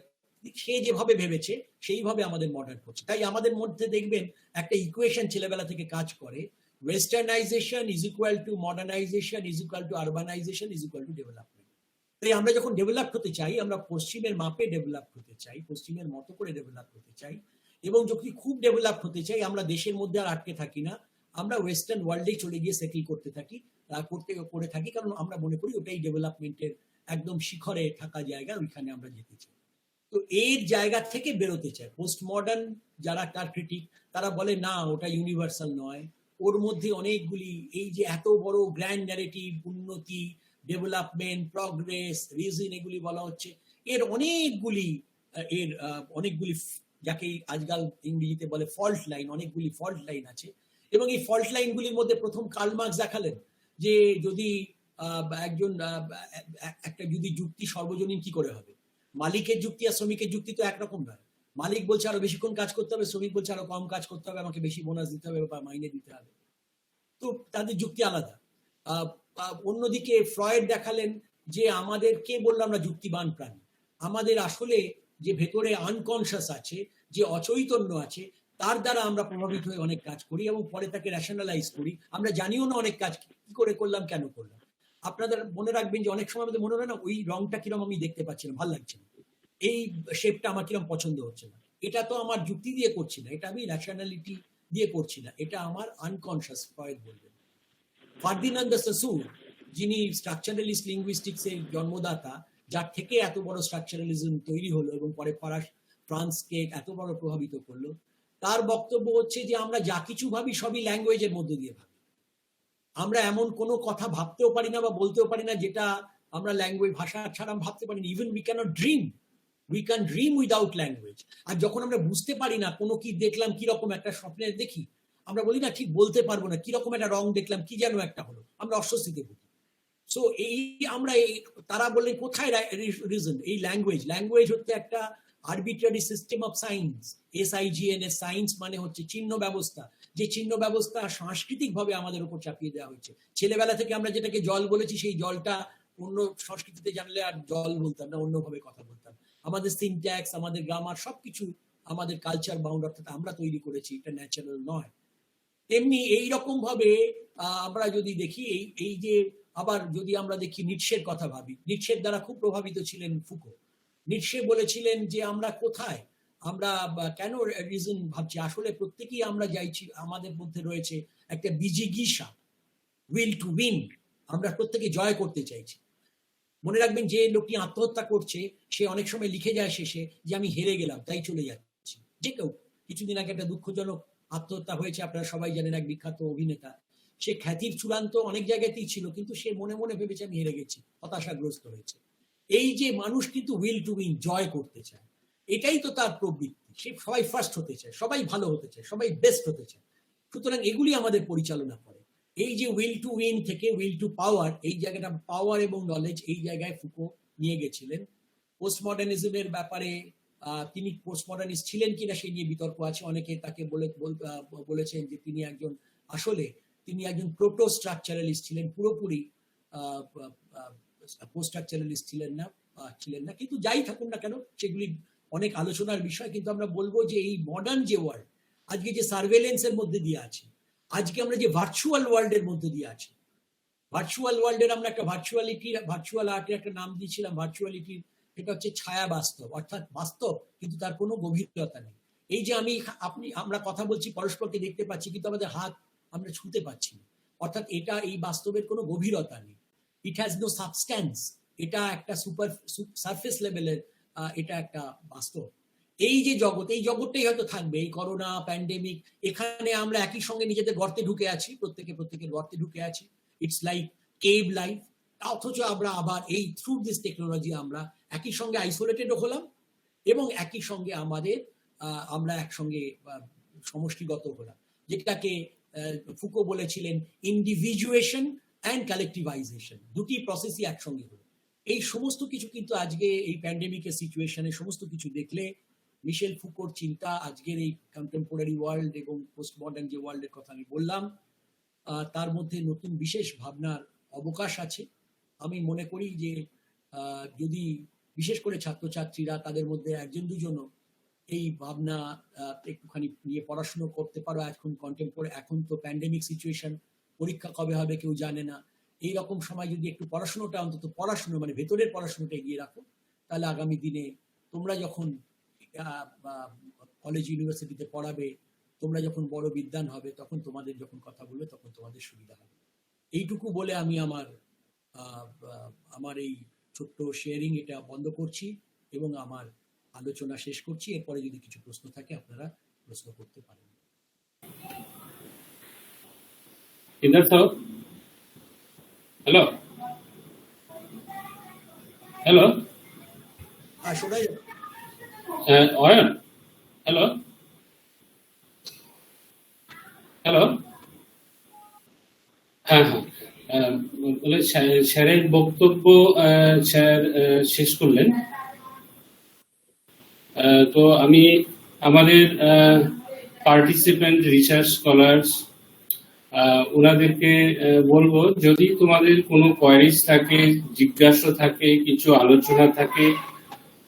সে যেভাবে ভেবেছে সেইভাবে আমাদের মডার্ন করছে। তাই আমাদের মধ্যে দেখবেন একটা ইকুয়েশন ছেলেবেলা থেকে কাজ করে, westernization is equal to modernization is equal to urbanization is equal to development. তাই আমরা যখন ডেভেলপ হতে চাই, আমরা পশ্চিমের মাপে ডেভেলপ হতে চাই, পশ্চিমের মতো করে ডেভেলপ হতে চাই, এবং যদি খুব ডেভেলপ হতে চাই আমরা দেশের মধ্যে আর আটকে থাকি না, আমরা ওয়েস্টার্ন ওয়ার্ল্ডে চলে গিয়ে সেটেল করতে থাকি, কারণ আমরা মনে করি ওটাই ডেভেলপমেন্টের একদম শিখরে থাকা জায়গা, ওইখানে আমরা যেতে চাই। তো এর জায়গা থেকে বেরোতে চায় পোস্ট মডার্ন যারা তার ক্রিটিক, তারা বলে না ওটা ইউনিভার্সাল নয়, ওর মধ্যে অনেকগুলি এই যে এত বড় গ্র্যান্ড ন্যারেটিভ, উন্নতি, ডেভেলপমেন্ট, প্রগ্রেস, রিজন, এগুলি বলা হচ্ছে, এর অনেকগুলি যাকে আজকাল ইংরেজিতে বলে ফল্ট লাইন, অনেকগুলি ফল্ট লাইন আছে। এবং এই ফল্ট লাইনগুলির মধ্যে প্রথম কার্ল মার্কস দেখালেন যে যদি একটা যদি যুক্তি সর্বজনীন কি করে হবে, মালিকের যুক্তি আর শ্রমিকের যুক্তি তো একরকম নয়। মালিক বলছে আরো বেশিক্ষণ কাজ করতে হবে, শ্রমিক বলছে আরো কম কাজ করতে হবে, আমাকে বেশি বোনাস দিতে হবে বা মাইনে দিতে হবে, তো তাদের যুক্তি আলাদা। অন্যদিকে ফ্রয়েড দেখালেন যে আমাদেরকে বললাম আমরা যুক্তিবান প্রাণী, আমাদের আসলে যে ভেতরে আনকনশিয়াস আছে, যে অচৈতন্য আছে, তার দ্বারা আমরা প্রভাবিত হয়ে অনেক কাজ করি এবং পরে তাকে র্যাশনালাইজ করি, আমরা জানিও না অনেক কাজ কি করে করলাম, কেন করলাম। আপনাদের মনে রাখবেন যে অনেক সময় আমাদের মনে হয় না ওই রংটা কিরম আমি দেখতে পাচ্ছি না, ভালো লাগছে না, এই শেপটা আমার কিরম পছন্দ হচ্ছে না, এটা তো আমার যুক্তি দিয়ে করছি না, এটা আমি র্যাশনালিটি দিয়ে করছি না, এটা আমার আনকনশিয়াস, ফ্রয়েড বলবেন। ফার্দিনান্দ সসুর, যিনি স্ট্রাকচারালিস্ট লিঙ্গুইস্টিক্স এর জন্মদাতা, যার থেকে এত বড় স্ট্রাকচারালিজম তৈরি হলো এবং পরে ফ্রান্সকে এত বড় প্রভাবিত করলো, তার বক্তব্য হচ্ছে যে আমরা যা কিছু ভাবি সবই ল্যাঙ্গুয়েজের মধ্যে দিয়ে ভাবি। আমরা এমন কোনো কথা ভাবতেও পারি না বা বলতেও পারি না যেটা আমরা ল্যাঙ্গুয়েজ ভাষা ছাড়া ভাবতে পারি না। Even we cannot dream, we can dream without language. আর যখন আমরা বুঝতে পারি না কোনো কি দেখলাম, কিরকম একটা স্বপ্নে দেখি, আমরা বলি না ঠিক বলতে পারবো না, কিরকম একটা রং দেখলাম, কি যেন একটা হলো, আমরা অস্বস্তিতে ভুগি। সো এই আমরা তারা বললেন কোথায় রিজন, এই ল্যাঙ্গুয়েজ হচ্ছে একটা arbitrary system of science, SIGNS, science মানে হচ্ছে চিহ্ন ব্যবস্থা, যে চিহ্ন ব্যবস্থা সাংস্কৃতিক ভাবে আমাদের উপর চাপিয়ে দেওয়া হয়েছে। ছেলেবেলা থেকে আমরা যেটাকে জল বলেছি, সেই জলটা অন্য সংস্কৃতিতে জানলে আর জল বলতাম না, অন্যভাবে কথা বলতাম। আমাদের সিনট্যাক্স, আমাদের গ্রামার সবকিছু আমাদের কালচার বাউন্ড, অর্থাৎ আমরা তৈরি করেছি, এটা ন্যাচারাল নয়। তেমনি এইরকম ভাবে আমরা যদি দেখি এই যে আবার যদি আমরা দেখি নিটশের কথা ভাবি, নিটশের দ্বারা খুব প্রভাবিত ছিলেন ফুকো। নিটশে বলেছিলেন যে আমরা কোথায়, আমরা কেন রিজন ভাবছি, আসলে প্রত্যেকেই আমরা চাইছি, আমাদের মধ্যে রয়েছে একটা বিজিগিষা, উইল টু উইন, আমরা প্রত্যেকে জয় করতে চাইছি। মনে রাখবেন যে লোকটি আত্মহত্যা করছে সে অনেক সময় লিখে যায় শেষে যে আমি হেরে গেলাম তাই চলে যাচ্ছি। যে কেউ, কিছুদিন আগে একটা দুঃখজনক আত্মহত্যা হয়েছে, আপনারা সবাই জানেন, এক বিখ্যাত অভিনেতা। সে খ্যাতির চূড়ান্ত অনেক জায়গাতেই ছিল, কিন্তু সে মনে মনে ভেবেছে আমি হেরে গেছি, হতাশাগ্রস্ত হয়েছে। এই যে মানুষ কিন্তু উইল টু উইন, জয় করতে চায়, এটাই তো তার প্রবৃত্তি। সে সবাই ফার্স্ট হতে চায়, সবাই ভালো হতে চায়, সবাই বেস্ট হতে চায়। সুতরাং এগুলি আমাদের পরিচালনা করে। এই যে উইল টু উইন থেকে উইল টু পাওয়ার, এই জায়গাটা পাওয়ার এবং নলেজ, এই জায়গায় ফুকো নিয়ে গেছিলেন। পোস্ট মডার্নিজমের ব্যাপারে তিনি পোস্ট মডার্নিস্ট ছিলেন কিনা সেই নিয়ে বিতর্ক আছে। অনেকে তাকে বলেছেন যে তিনি একজন প্রোটো স্ট্রাকচারালিস্ট ছিলেন, পুরোপুরি পোস্ট স্ট্রাকচারালিস্ট ছিলেন না। কিন্তু যাই থাকুন না কেন, সেগুলি অনেক আলোচনার বিষয়। কিন্তু আমরা বলবো যে এই মডার্ন যে ওয়ার্ল্ড, আজকে যে সার্ভেলেন্সের মধ্যে দিয়ে আছে, আজকে আমরা যে ভার্চুয়াল ওয়ার্ল্ডের মধ্যে দিয়ে আছি, ভার্চুয়াল ওয়ার্ল্ডের আমরা একটা ভার্চুয়াল আর্টের একটা নাম দিয়েছিলাম ভার্চুয়ালিটির। এটা হচ্ছে ছায়া বাস্তব, অর্থাৎ বাস্তব কিন্তু তার কোনো গভীরতা নেই। এই যে আমরা কথা বলছি, পরস্পরকে দেখতে পাচ্ছি, কিন্তু আমাদের হাত আমরা ছুঁতে পাচ্ছি না, অর্থাৎ এটা এই বাস্তবের কোনো গভীরতা নেই। ইট হ্যাজ নো সাবস্ট্যান্স, এটা একটা সারফেস লেভেলের, এটা একটা বাস্তব। এই যে জগৎ, এই জগৎটাই হয়তো থাকবে, এই করোনা প্যান্ডেমিক, এখানে আমরা একই সঙ্গে নিজেদের গর্তে ঢুকে আছি, প্রত্যেকের গর্তে ঢুকে আছি। It's like cave life. অথচ আমরা আবার এই থ্রু দিস টেকনোলজি আমরা একই সঙ্গে আইসোলেটেড হলাম এবং একই সঙ্গে আমরা একসঙ্গে সমষ্টিগত হলাম, যেটাকে ফুকো বলেছিলেন ইন্ডিভিজুয়েশন অ্যান্ড কালেকটিভাইজেশন, দুটি প্রসেসই একসঙ্গে হলো। এই সমস্ত কিছু কিন্তু আজকে এই প্যান্ডেমিকের সিচুয়েশনে সমস্ত কিছু দেখলে মিশেল ফুকোর চিন্তা, আজকের এই কন্টেম্পোরারি ওয়ার্ল্ড এবং পোস্ট মডার্ন যে ওয়ার্ল্ডের কথা আমি বললাম, তার মধ্যে নতুন বিশেষ ভাবনার অবকাশ আছে। আমি মনে করি যে যদি বিশেষ করে ছাত্রছাত্রীরা তাদের মধ্যে একজন দুজনও এই ভাবনা একটুখানি নিয়ে পড়াশুনো করতে পারো, এখন তো প্যান্ডেমিক সিচুয়েশন, পরীক্ষা কবে হবে কেউ জানে না, এই রকম সময় যদি একটু পড়াশুনোটা, অন্তত পড়াশুনো মানে ভেতরের পড়াশুনোটা এগিয়ে রাখো, তাহলে আগামী দিনে তোমরা যখন কলেজ ইউনিভার্সিটিতে পড়াবে, তোমরা যখন বড় বিদ্বান হবে, তখন তোমাদের যখন কথা বলবে তখন তোমাদের সুবিধা হবে। এইটুকু বলে আমি আমার এই ছোট্ট শেয়ারিং এটা বন্ধ করছি এবং আমার আলোচনা শেষ করছি। এরপরে যদি কিছু প্রশ্ন থাকে আপনারা প্রশ্ন করতে পারেন। হ্যালো হ্যালো, শোনা যাবে? অয়ন, হ্যালো হ্যালো, হ্যাঁ বলে স্যারের বক্তব্য স্যার শেষ করলেন। তো আমি আমাদের পার্টিসিপেন্ট রিসার্চ স্কলার্স ওনাদেরকে বলবো, যদি তোমাদের কোনো কোয়ারিজ থাকে, জিজ্ঞাসা থাকে, কিছু আলোচনা থাকে,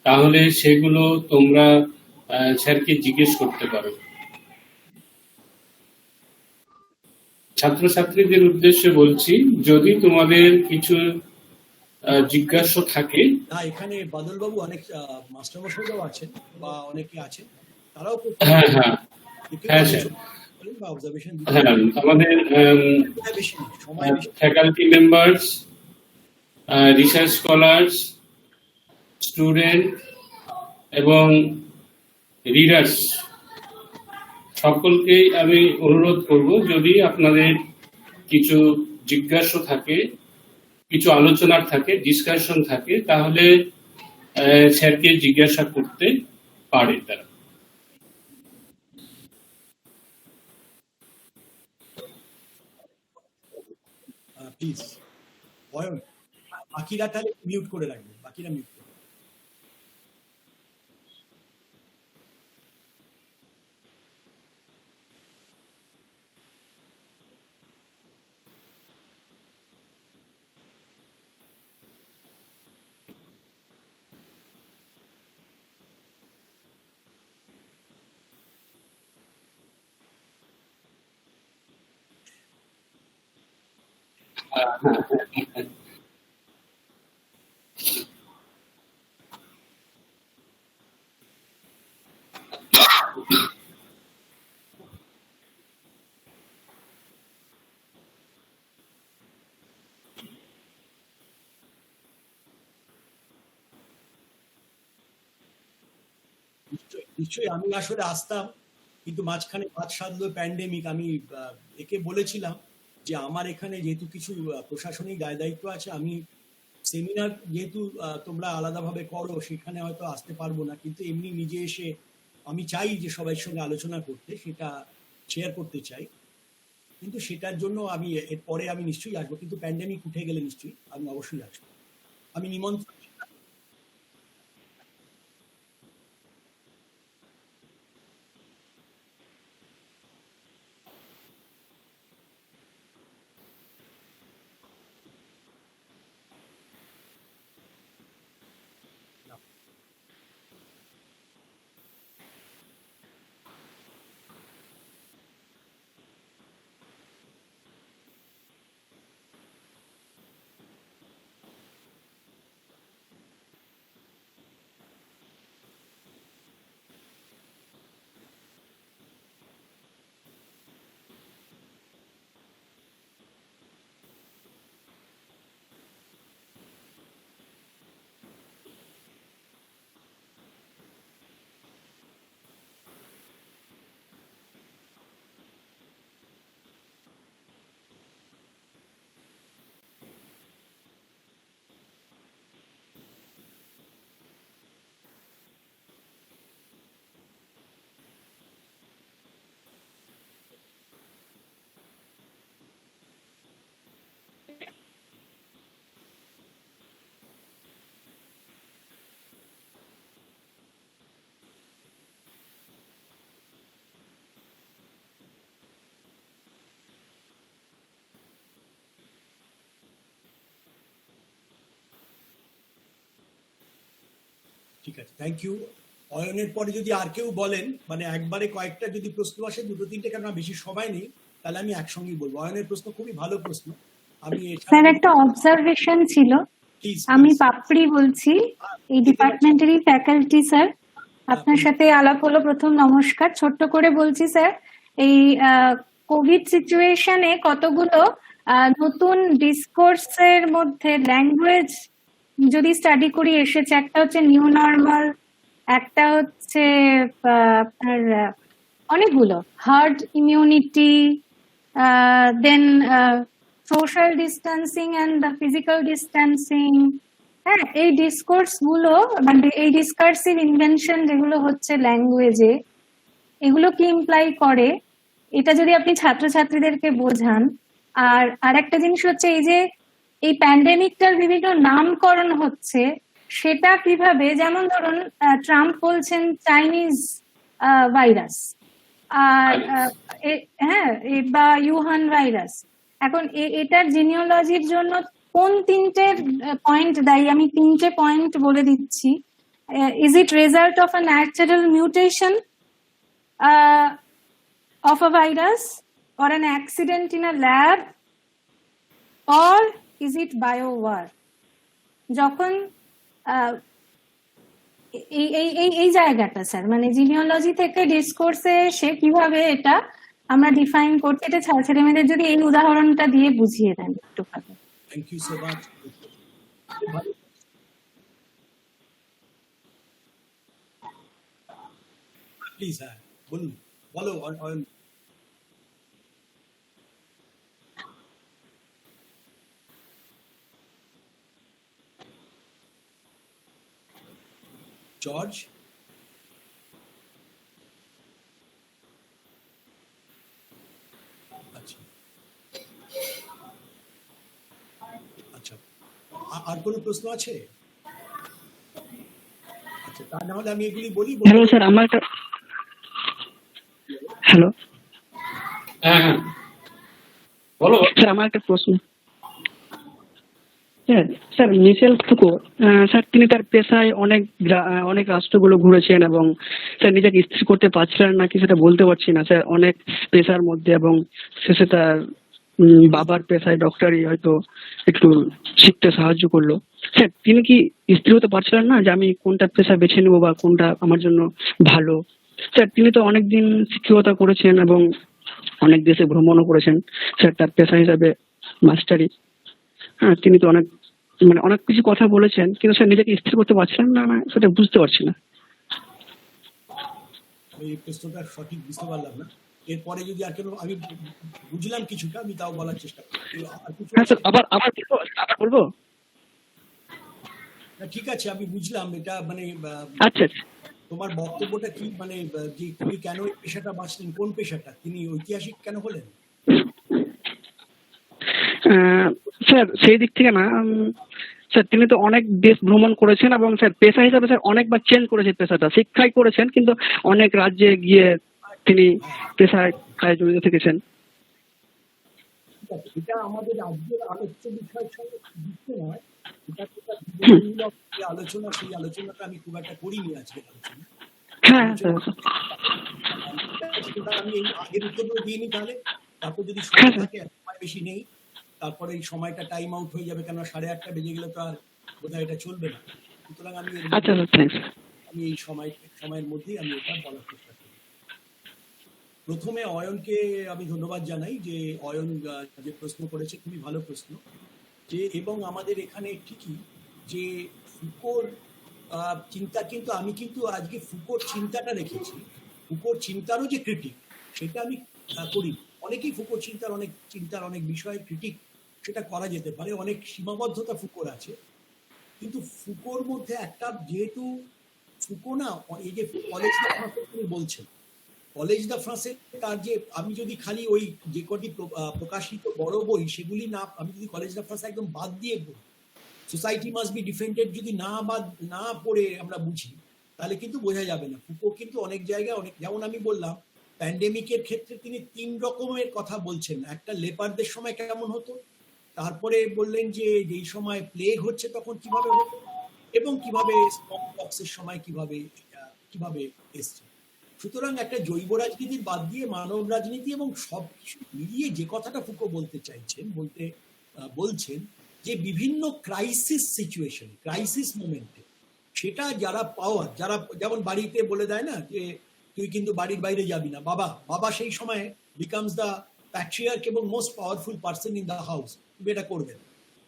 তাহলে সেগুলো তোমরা স্যারকে জিজ্ঞেস করতে পারো। ছাত্রছাত্রীদের উদ্দেশ্যে বলছি, যদি তোমাদের কিছু জিজ্ঞাসা থাকে। না, এখানে বাদল বাবু অনেক মাস্টারমশাইরাও আছেন বা অনেকে আছেন, তারাও হ্যাঁ স্যার, হ্যাঁ আমাদের faculty members, research scholars, student এবং রিডার্স সকলকেই আমি অনুরোধ করব, যদি আপনাদের কিছু জিজ্ঞাসা থাকে, কিছু আলোচনার থাকে, ডিসকাশন থাকে, তাহলে স্যারকে জিজ্ঞাসা করতে পারে তারা। প্লিজ অয়ন, বাকিরা তাহলে মিউট করে রাখবেন, বাকিরা মিউট করে। নিশ্চয়ই আমি আসলে আসতাম, কিন্তু মাঝখানে বাদ সাধলো প্যান্ডেমিক। আমি একে বলেছিলাম যে আমার এখানে যেহেতু কিছু প্রশাসনিক দায় দায়িত্ব আছে, আমি সেমিনার যেহেতু তোমরা আলাদাভাবে করো সেখানে হয়তো আসতে পারবো না, কিন্তু এমনি নিজে এসে আমি চাই যে সবার সঙ্গে আলোচনা করতে, সেটা শেয়ার করতে চাই। কিন্তু সেটার জন্য আমি এরপরে আমি নিশ্চয়ই আসবো, কিন্তু প্যান্ডেমিক উঠে গেলে নিশ্চয়ই আমি অবশ্যই আসবো। আমি নিমন্ত্রণ। ঠিক আছে, থ্যাংক ইউ। অয়নের পরে যদি আর কেউ বলেন, মানে একবারে কয়েকটা যদি প্রশ্ন আসে, দুটো তিনটে, কারণ বেশি সময় নেই, তাহলে আমি একসঙ্গেই বলবো। অয়নের প্রশ্ন খুবই ভালো প্রশ্ন। আমি স্যার একটা অবজারভেশন ছিল, আমি পাপড়ি বলছি, এই ডিপার্টমেন্টেরই ফ্যাকাল্টি স্যার। আপনার সাথে আলাপ হলো, প্রথম নমস্কার। ছোট্ট করে বলছি স্যার, এই কোভিড সিচুয়েশনে কতগুলো নতুন ডিসকোর্সের মধ্যে ল্যাঙ্গুয়েজ যদি স্টাডি করি এসেছে। একটা হচ্ছে নিউ নর্মাল, একটা হচ্ছে আপনার অনেকগুলো herd immunity, then social distancing and the physical distancing. হ্যাঁ, এই ডিসকোর্স গুলো, মানে এই ডিসকার্সিভ ইনভেনশন যেগুলো হচ্ছে ল্যাঙ্গুয়েজে, এগুলো কি ইমপ্লাই করে, এটা যদি আপনি ছাত্রছাত্রীদেরকে বোঝান। আর আরেকটা জিনিস হচ্ছে, এই যে এই প্যান্ডেমিকটার বিভিন্ন নামকরণ হচ্ছে, সেটা কিভাবে, যেমন ধরুন ট্রাম্প বলছেন চাইনিজ ভাইরাস, আর হ্যাঁ, বা ইউহান ভাইরাস। এখন এটার জিনিওলজির জন্য কোন তিনটে পয়েন্ট দায়ী, আমি তিনটে পয়েন্ট বলে দিচ্ছি। Is it result of a natural mutation of a virus or an accident in a lab, or is it biowar? যখন এই জায়গাটা স্যার, মানে জিনিওলজি থেকে ডিসকোর্সে সে কিভাবে এটা আমরা ডিফাইন করছি, এটা ছেলে মেয়েদের যদি এই উদাহরণটা দিয়ে বুঝিয়ে দেন একটু ভাবে। Thank you so much. Please, হ্যাঁ বলুন, বলো। জর্জ, আচ্ছা আচ্ছা, আর কোনো প্রশ্ন আছে? আচ্ছা, তা না হলে আমি এগুলি বলি। হ্যালো স্যার, আমার একটা হ্যালো হ্যাঁ হ্যাঁ বলো। স্যার, আমার একটা প্রশ্ন। স্যার স্যার মিশেল ফুকো, স্যার তিনি তার পেশায় অনেক রাষ্ট্রগুলো ঘুরেছেন এবং স্যার নিজেকে স্থির করতে পারছিলেন নাকি সেটা বলতে পারছি না স্যার, অনেক পেশার মধ্যে, এবং শেষে তার বাবার পেশায় ডক্টরি হয়তো একটু শিখতে সাহায্য করলো। স্যার তিনি কি স্থির হতে পারছিলেন না যে আমি কোনটা পেশা বেছে নেবো বা কোনটা আমার জন্য ভালো? স্যার তিনি তো অনেকদিন শিক্ষকতা করেছেন এবং অনেক দেশে ভ্রমণও করেছেন স্যার, তার পেশা হিসাবে মাস্টারি। হ্যাঁ, তিনি তো অনেক কিছু কথা বলেছেন, কিন্তু স্যার নিজেকে স্থির করতে পারছিলেন না, না সেটা বুঝতে পারছি না। আমি এই প্রশ্নটা সঠিক বুঝতে পারলাম না। এরপরে যদি আর কেন, আমি বুঝলাম কিছুটা, আমি তাও বলার চেষ্টা করি। আর কিছু হ্যাঁ আছে? স্যার, আবার বলবো? না, ঠিক আছে, আমি বুঝলাম এটা, মানে আচ্ছা তোমার বক্তব্যটা কি, মানে যে তিনি কেন এই পেশাটা বাঁচলেন, কোন পেশাটা, তিনি ঐতিহাসিক কেন হলেন? স্যার সেই দিক থেকে না, স্যার তিনি তো অনেক দেশ ভ্রমণ করেছেন এবং স্যার পেশা হিসাবে স্যার অনেকবার চেঞ্জ করেছেন পেশাটা, শিক্ষাই করেছেন কিন্তু অনেক রাজ্যে গিয়ে তিনি পেশায় কাজে জড়িত থেকেছেন। ঠিক আছে, এটা আমাদের আজকের আলোচ্য বিষয়ের সঙ্গে যুক্ত নয়। এটা তো তার জীবনীমূলক যে আলোচনা, সেই আলোচনাটা আমি খুব একটা করিনি আজকের আলোচনা। হ্যাঁ স্যার। সেটা আমি এই আগের উত্তরগুলো দিয়ে নিই তাহলে, তারপর যদি সময় থাকে, সময় বেশি নেই, তারপরে এই সময়টা টাইম আউট হয়ে যাবে, কেন 8:30 বেজে গেলে তো আর বোধহয় এটা চলবে না। সুতরাং আমি আচ্ছা স্যার, থ্যাংকস। আমি এই সময়ের মধ্যেই আমি এটা বলার চেষ্টা করি। প্রথমে অয়নকে আমি ধন্যবাদ জানাই যে অয়ন যে প্রশ্ন করেছে, খুবই ভালো প্রশ্ন। যে এবং আমাদের এখানে ঠিকই যে ফুকোর চিন্তা, কিন্তু আমি কিন্তু আজকে ফুকোর চিন্তাটা রেখেছি। ফুকোর চিন্তারও যে ক্রিটিক, সেটা আমি করি। অনেকেই ফুকোর চিন্তার অনেক বিষয়ের ক্রিটিক, সেটা করা যেতে পারে, অনেক সীমাবদ্ধতা ফুকোর আছে। কিন্তু ফুকোর মধ্যে একটা, যেহেতু ফুকো না, এই যে কলেজ দা ফ্রান্সে তিনি বলছেন, কলেজ দা ফ্রান্সে তার যে, আমি যদি খালি ওই যে কটি প্রকাশিত বড় বই সেগুলি না, আমি যদি কলেজ দা ফ্রান্স একদম বাদ দিয়ে পড়ি, সোসাইটি মাস্ট বি ডিফেন্ডেড যদি না পড়ে আমরা বুঝি, তাহলে কিন্তু বোঝা যাবে না। ফুকো কিন্তু অনেক জায়গায় অনেক, যেমন আমি বললাম প্যান্ডেমিকের ক্ষেত্রে তিনি 3 রকমের কথা বলছেন। একটা লেপারদের সময় কেমন হতো, তারপরে বললেন যে যেই সময় প্লেগ হচ্ছে তখন কিভাবে হতো, এবং কিভাবে স্মলপক্সের সময় কিভাবে এসছে। সুতরাং একটা জৈব রাজনীতির বাদ দিয়ে মানব রাজনীতি এবং সবকিছু মিলিয়ে যে কথাটা ফুকো বলতে বলছেন যে বিভিন্ন ক্রাইসিস সিচুয়েশন, ক্রাইসিস মোমেন্টে, সেটা যারা পাওয়ার, যারা যেমন বাড়িতে বলে দেয় না যে তুই কিন্তু বাড়ির বাইরে যাবি না, বাবা সেই সময় বিকামস দ্য প্যাট্রিয়ার্ক এবং most powerful person in the house, তুমি এটা করবেন।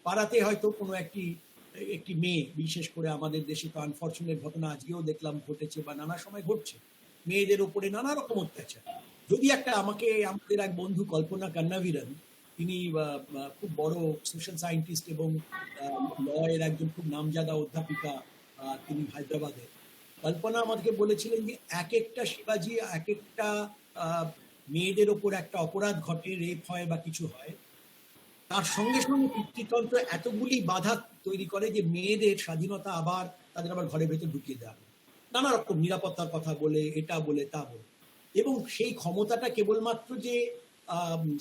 পাড়াতে হয়তো কোনো একটি মেয়ে, বিশেষ করে আমাদের দেশে তো আনফর্চুনেট ঘটনা আজকেও দেখলাম ঘটেছে বা নানা সময় ঘটছে, মেয়েদের উপরে নানা রকম অত্যাচার। যদি আমাদের এক বন্ধু কল্পনা কান্নাভিরান, তিনি খুব বড় সোশ্যাল সায়েন্টিস্ট এবং ল এর একজন খুব নামজাদা অধ্যাপিকা, তিনি হায়দ্রাবাদে। কল্পনা আমাদেরকে বলেছিলেন যে এক একটা শিবাজি, এক একটা মেয়েদের ওপর একটা অপরাধ ঘটে, রেপ হয় বা কিছু হয়, তার সঙ্গে সঙ্গে পিতৃতন্ত্র এতগুলি বাধা তৈরি করে যে মেয়েদের স্বাধীনতা তাদের আবার ঘরের ভেতর ঢুকিয়ে দেওয়া, নানা রকম নিরাপত্তার কথা বলে, এটা বলে তা বলে। এবং সেই ক্ষমতাটা কেবলমাত্র যে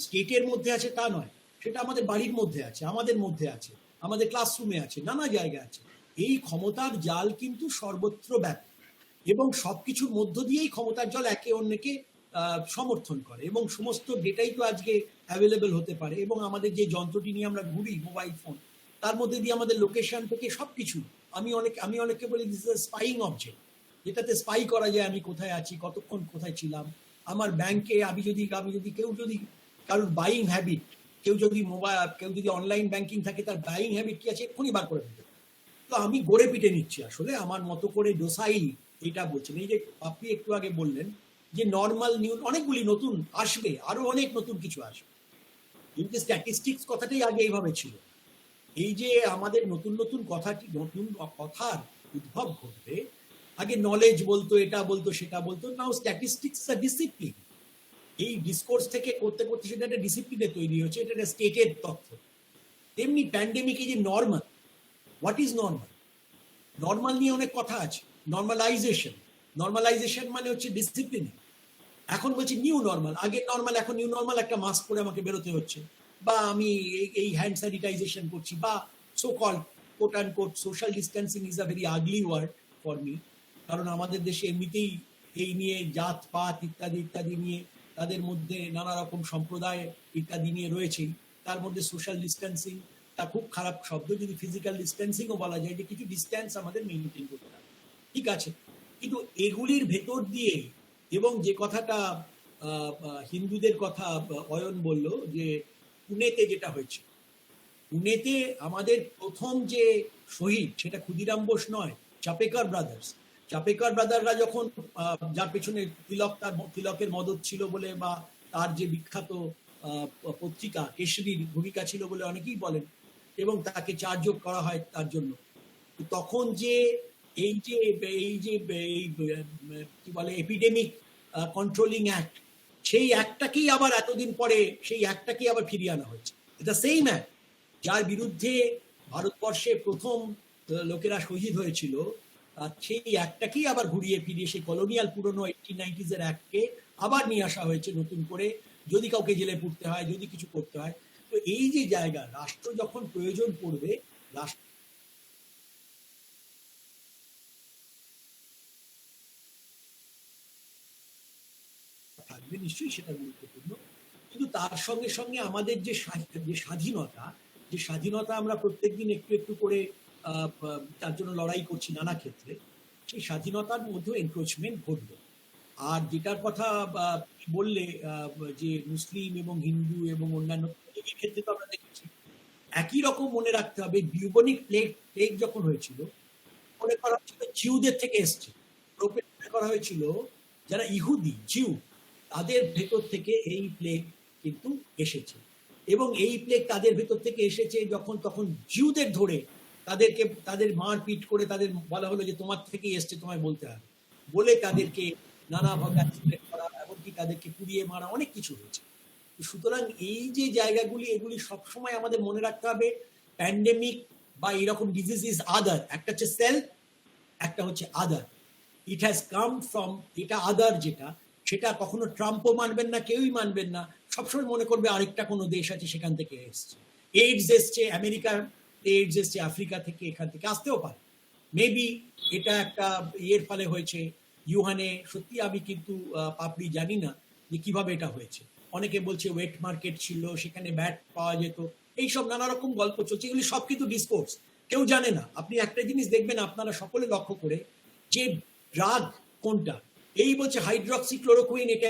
স্টেটের মধ্যে আছে তা নয়, সেটা আমাদের বাড়ির মধ্যে আছে, আমাদের মধ্যে আছে, আমাদের ক্লাসরুমে আছে, নানা জায়গায় আছে। এই ক্ষমতার জাল কিন্তু সর্বত্র ব্যাপী, এবং সবকিছুর মধ্য দিয়েই ক্ষমতার জাল একে অন্যকে সমর্থন করে, এবং সমস্ত ডেটাই তো আজকে অ্যাভেলেবেল হতে পারে। এবং আমাদের যে যন্ত্রটি নিয়ে আমরা ঘুরি, মোবাইল ফোন, তার মধ্যে দিয়ে আমাদের লোকেশন থেকে সবকিছু, আমি অনেককে বলি দিস ইজ স্পাইং অবজেক্ট, যেটাতে স্পাই করা যায় আমি কোথায় আছি, কতক্ষণ কোথায় ছিলাম। আমার ব্যাংকে কেউ যদি কারোর বাইং হ্যাবিট, কেউ যদি অনলাইন ব্যাংকিং থাকে, তার বাইং হ্যাবিট কি আছে এক্ষুনি বার করে দিতে। তো আমি গড়ে পিটে নিচ্ছি আসলে আমার মতো করে ডোসাইল, এটা বলছেন। এই যে আপনি একটু আগে বললেন যে নর্মাল নিউজ অনেকগুলি নতুন আসবে, আরো অনেক নতুন কিছু আসবে, কিন্তু স্ট্যাটিস্টিক্স কথাটাই আগে এইভাবে ছিল। এই যে আমাদের নতুন কথার উদ্ভব ঘটবে, আগে নলেজ বলতো, এটা বলতো, সেটা বলতো, নাও স্ট্যাটিস্টিক্স আর ডিসিপ্লিন। এই ডিসকোর্স থেকে করতে করতে সেটা একটা ডিসিপ্লিনে তৈরি হচ্ছে, এটা একটা স্টেটের তথ্য। তেমনি প্যান্ডেমিকে যে normal, what is normal? Normal নিয়ে অনেক কথা আছে। নর্মালাইজেশন মানে হচ্ছে ডিসিপ্লিন। এখন বলছি নিউ নর্মাল, আগে নর্মাল, এখন নিউ নর্মাল একটা মাস্ক পরে আমাকে বেরোতে হচ্ছে, বা আমি এই হ্যান্ড স্যানিটাইজেশন করছি, বা so call quote and quote social distancing is a very ugly word for me. কারণ আমাদের দেশে এমনিতেই এই নিয়ে জাত পাত ইত্যাদি ইত্যাদি নিয়ে, তাদের মধ্যে নানা রকম সম্প্রদায় ইত্যাদি নিয়ে রয়েছেই। তার মধ্যে সোশ্যাল ডিস্টেন্সিং তা খুব খারাপ শব্দ, যদি ফিজিক্যাল ডিস্টেন্সিংও বলা যায়, যে কিছু ডিস্টেন্স আমাদের মেনটেন করতে হবে, ঠিক আছে। কিন্তু এগুলির ভেতর দিয়ে, এবং যে কথাটা হিন্দুদের কথা অয়ন বলল, যে পুনেতে যেটা হয়েছে, পুনেতে আমাদের প্রথম যে শহীদ সেটা ক্ষুদিরাম বোস নয়, চাপেকর ব্রাদার্স। চাপেকর ব্রাদাররা যখন যার পেছনে তিলকের মদত ছিল বলে, বা তার যে বিখ্যাত পত্রিকা কেশরীর ভূমিকা ছিল বলে অনেকেই বলেন, এবং তাকে চার্জও করা হয় তার জন্য। তখন যে এই কি বলে এপিডেমিক কন্ট্রোলিং অ্যাক্ট, সেই অ্যাক্টটাকেই আবার এতদিন পরে সেই অ্যাক্টটাকেই আবার ফিরিয়ে আনা হয়েছে। এটা সেম অ্যাক্ট যার বিরুদ্ধে ভারতবর্ষে প্রথম লোকেরা শহীদ হয়েছিল, সেই অ্যাক্টটাকেই আবার ঘুরিয়ে ফিরিয়ে সেই কলোনিয়াল পুরনো 1890s এর অ্যাক্টকে আবার নিয়ে আসা হয়েছে নতুন করে, যদি কাউকে জেলে পুরতে হয়, যদি কিছু করতে হয়। তো এই যে জায়গা, রাষ্ট্র যখন প্রয়োজন পড়বে, রাষ্ট্র থাকবে, নিশ্চয়ই সেটা গুরুত্বপূর্ণ। কিন্তু তার সঙ্গে সঙ্গে আমাদের যে স্বাধীনতা আমরা প্রত্যেকদিন একটু একটু করে তার জন্য লড়াই করছি নানা ক্ষেত্রে, সেই স্বাধীনতার মধ্যে এনক্রোচমেন্ট ঘটবে। আর যেটার কথা বললে, যে মুসলিম এবং হিন্দু এবং অন্যান্য ক্ষেত্রে তো আমরা দেখেছি একই রকম। মনে রাখতে হবে, বিউবনিক প্লেগ যখন হয়েছিল, মনে করা হচ্ছিল জিউদের থেকে এসছে। মনে করা হয়েছিল যারা ইহুদি জিউ, তাদের ভেতর থেকে এই প্লেগ কিন্তু এসেছে, এবং এই প্লেগ তাদের ভেতর থেকে এসেছে যখন তখন জিউদের ধরে তাদের মারপিট করে তাদের বলা হলো যে তোমার থেকেই এসছে, তোমায় বলতে হবে, বলে তাদেরকে নানাভাবে অ্যাক্সিডেন্ট করা, এমনকি তাদেরকে পুড়িয়ে মারা, অনেক কিছু হয়েছে। সুতরাং এই যে জায়গাগুলি, এগুলি সবসময় আমাদের মনে রাখতে হবে, প্যান্ডেমিক বা এরকম ডিজিজ ইজ আদার। একটা হচ্ছে সেলফ, একটা হচ্ছে আদার। ইট হ্যাজ কাম ফ্রম, এটা আদার যেটা, সেটা কখনো ট্রাম্পও মানবেন না, কেউই মানবেন না। সবসময় মনে করবে আরেকটা কোনো দেশ আছে সেখান থেকে এসছে। এইডস এসছে আমেরিকার, এইডস এসছে আফ্রিকা থেকে, এখান থেকে আসতেও পারে। মেবি এটা একটা এর ফলে হয়েছে ইউহানে। সত্যি আমি কিন্তু পাপড়ি জানি না যে কিভাবে এটা হয়েছে। অনেকে বলছে ওয়েট মার্কেট ছিল, সেখানে ব্যাট পাওয়া যেত, এইসব নানা রকম গল্প চলছে। এগুলি সব কিন্তু ডিসকোর্স, কেউ জানে না। আপনি একটা জিনিস দেখবেন, আপনারা সকলে লক্ষ্য করে, যে ড্রাগ কোনটা, এই বলছে হাইড্রক্সিক্লোরোকুইন, এটা